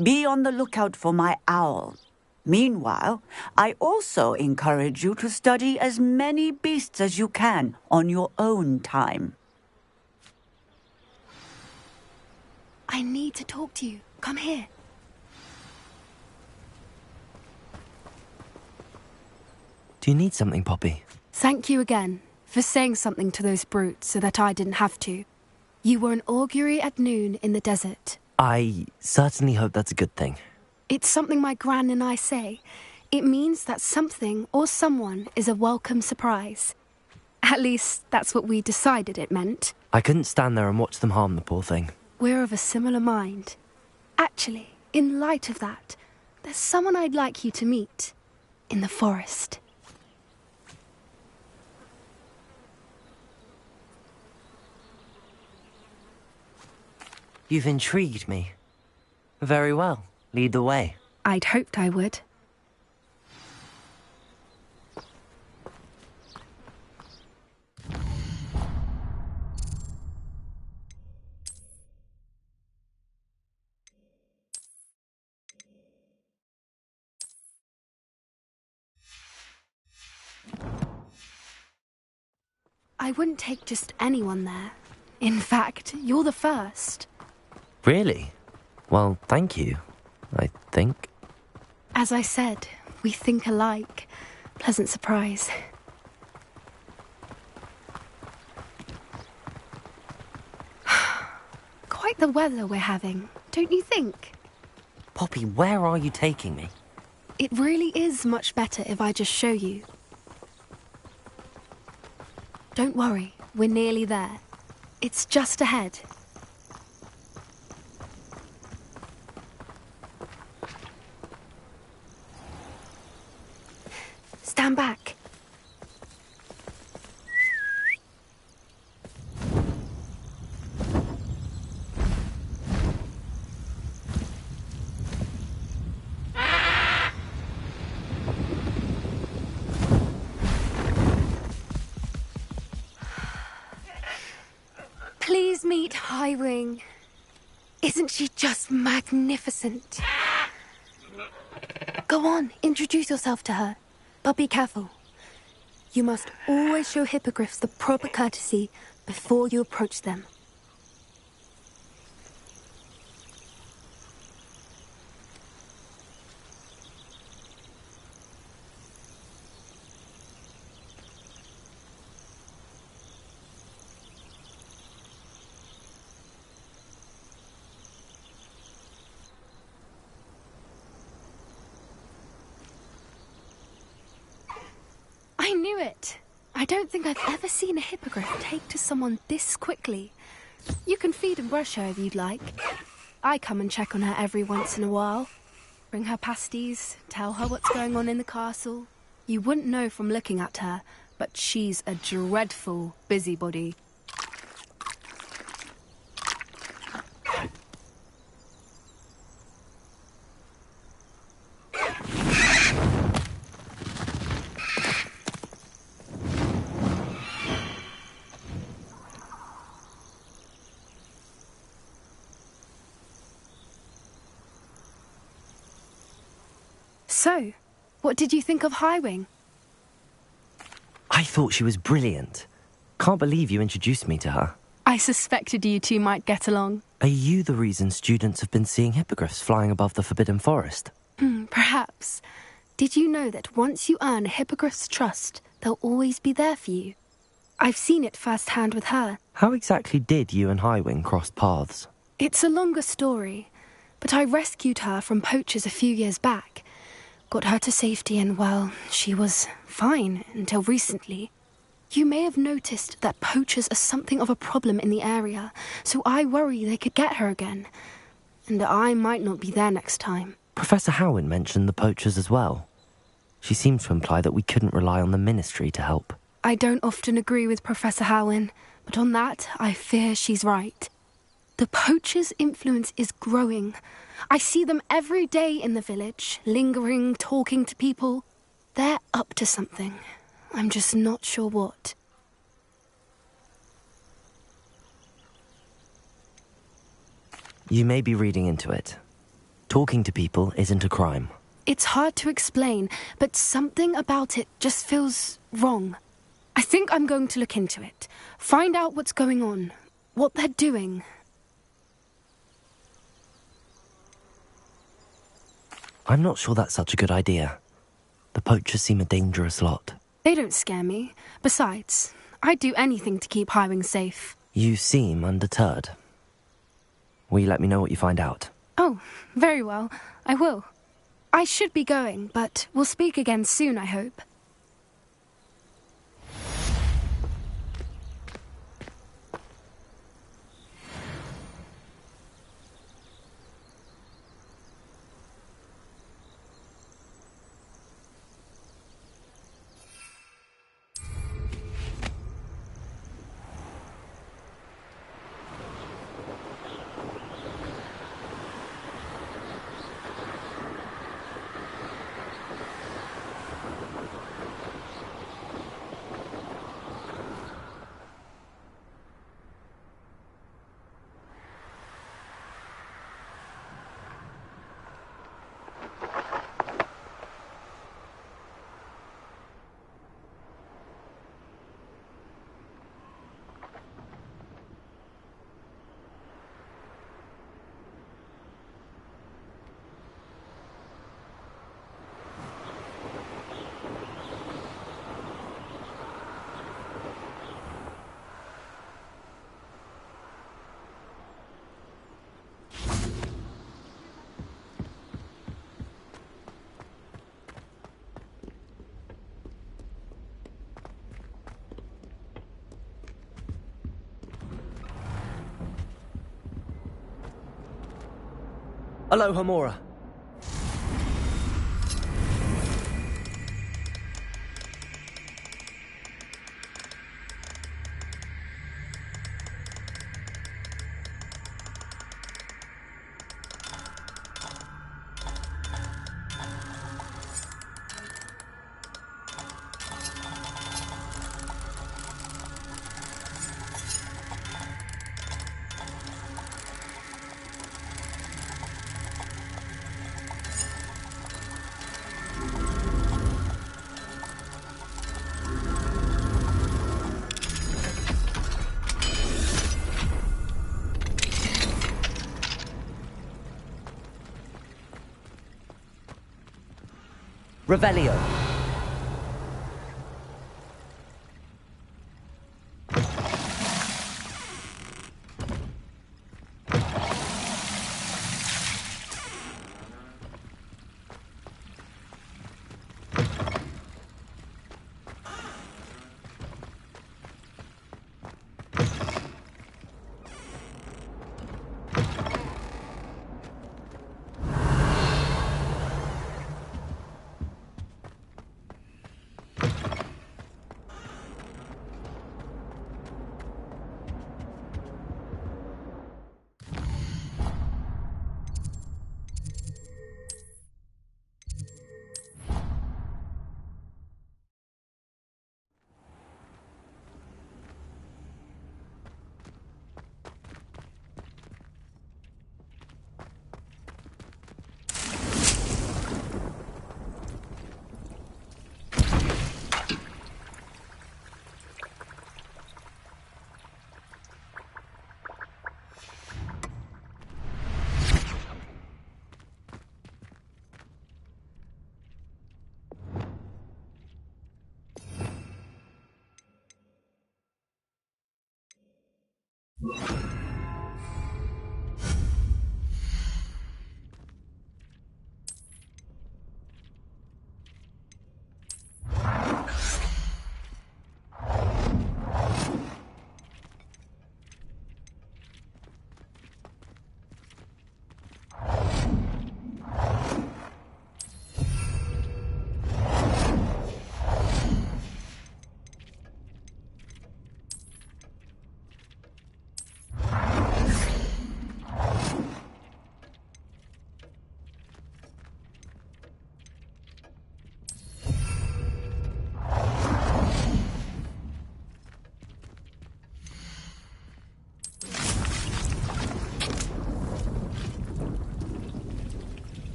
Be on the lookout for my owl. Meanwhile, I also encourage you to study as many beasts as you can on your own time. I need to talk to you. Come here. Do you need something, Poppy? Thank you again for saying something to those brutes so that I didn't have to. You were an augury at noon in the desert. I certainly hope that's a good thing. It's something my gran and I say. It means that something or someone is a welcome surprise. At least, that's what we decided it meant. I couldn't stand there and watch them harm the poor thing. We're of a similar mind. Actually, in light of that, there's someone I'd like you to meet. In the forest. You've intrigued me. Very well. Lead the way. I'd hoped I would. I wouldn't take just anyone there. In fact, you're the first. Really? Well, thank you, I think. As I said, we think alike. Pleasant surprise. Quite the weather we're having, don't you think? Poppy, where are you taking me? It really is much better if I just show you. Don't worry, we're nearly there. It's just ahead. Stand back. Please meet Highwing. Isn't she just magnificent? Go on, introduce yourself to her. But be careful. You must always show hippogriffs the proper courtesy before you approach them. I knew it. I don't think I've ever seen a hippogriff take to someone this quickly. You can feed and brush her if you'd like. I come and check on her every once in a while. Bring her pasties, tell her what's going on in the castle. You wouldn't know from looking at her, but she's a dreadful busybody. So, what did you think of Highwing? I thought she was brilliant. Can't believe you introduced me to her. I suspected you two might get along. Are you the reason students have been seeing hippogriffs flying above the Forbidden Forest? Perhaps. Did you know that once you earn a hippogriff's trust, they'll always be there for you? I've seen it firsthand with her. How exactly did you and Highwing cross paths? It's a longer story, but I rescued her from poachers a few years back. Got her to safety and, well, she was fine until recently. You may have noticed that poachers are something of a problem in the area, so I worry they could get her again. And I might not be there next time. Professor Howin mentioned the poachers as well. She seemed to imply that we couldn't rely on the Ministry to help. I don't often agree with Professor Howin, but on that, I fear she's right. The poachers' influence is growing. I see them every day in the village, lingering, talking to people. They're up to something. I'm just not sure what. You may be reading into it. Talking to people isn't a crime. It's hard to explain, but something about it just feels wrong. I think I'm going to look into it. Find out what's going on, what they're doing. I'm not sure that's such a good idea. The poachers seem a dangerous lot. They don't scare me. Besides, I'd do anything to keep Highwing safe. You seem undeterred. Will you let me know what you find out? Oh, very well. I will. I should be going, but we'll speak again soon, I hope. Aloha, Mora. Revelio.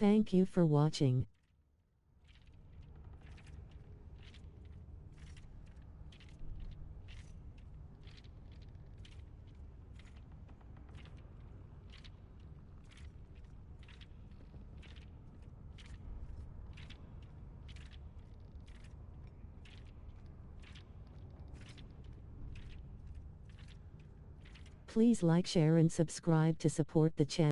Thank you for watching. Please like, share and subscribe to support the channel.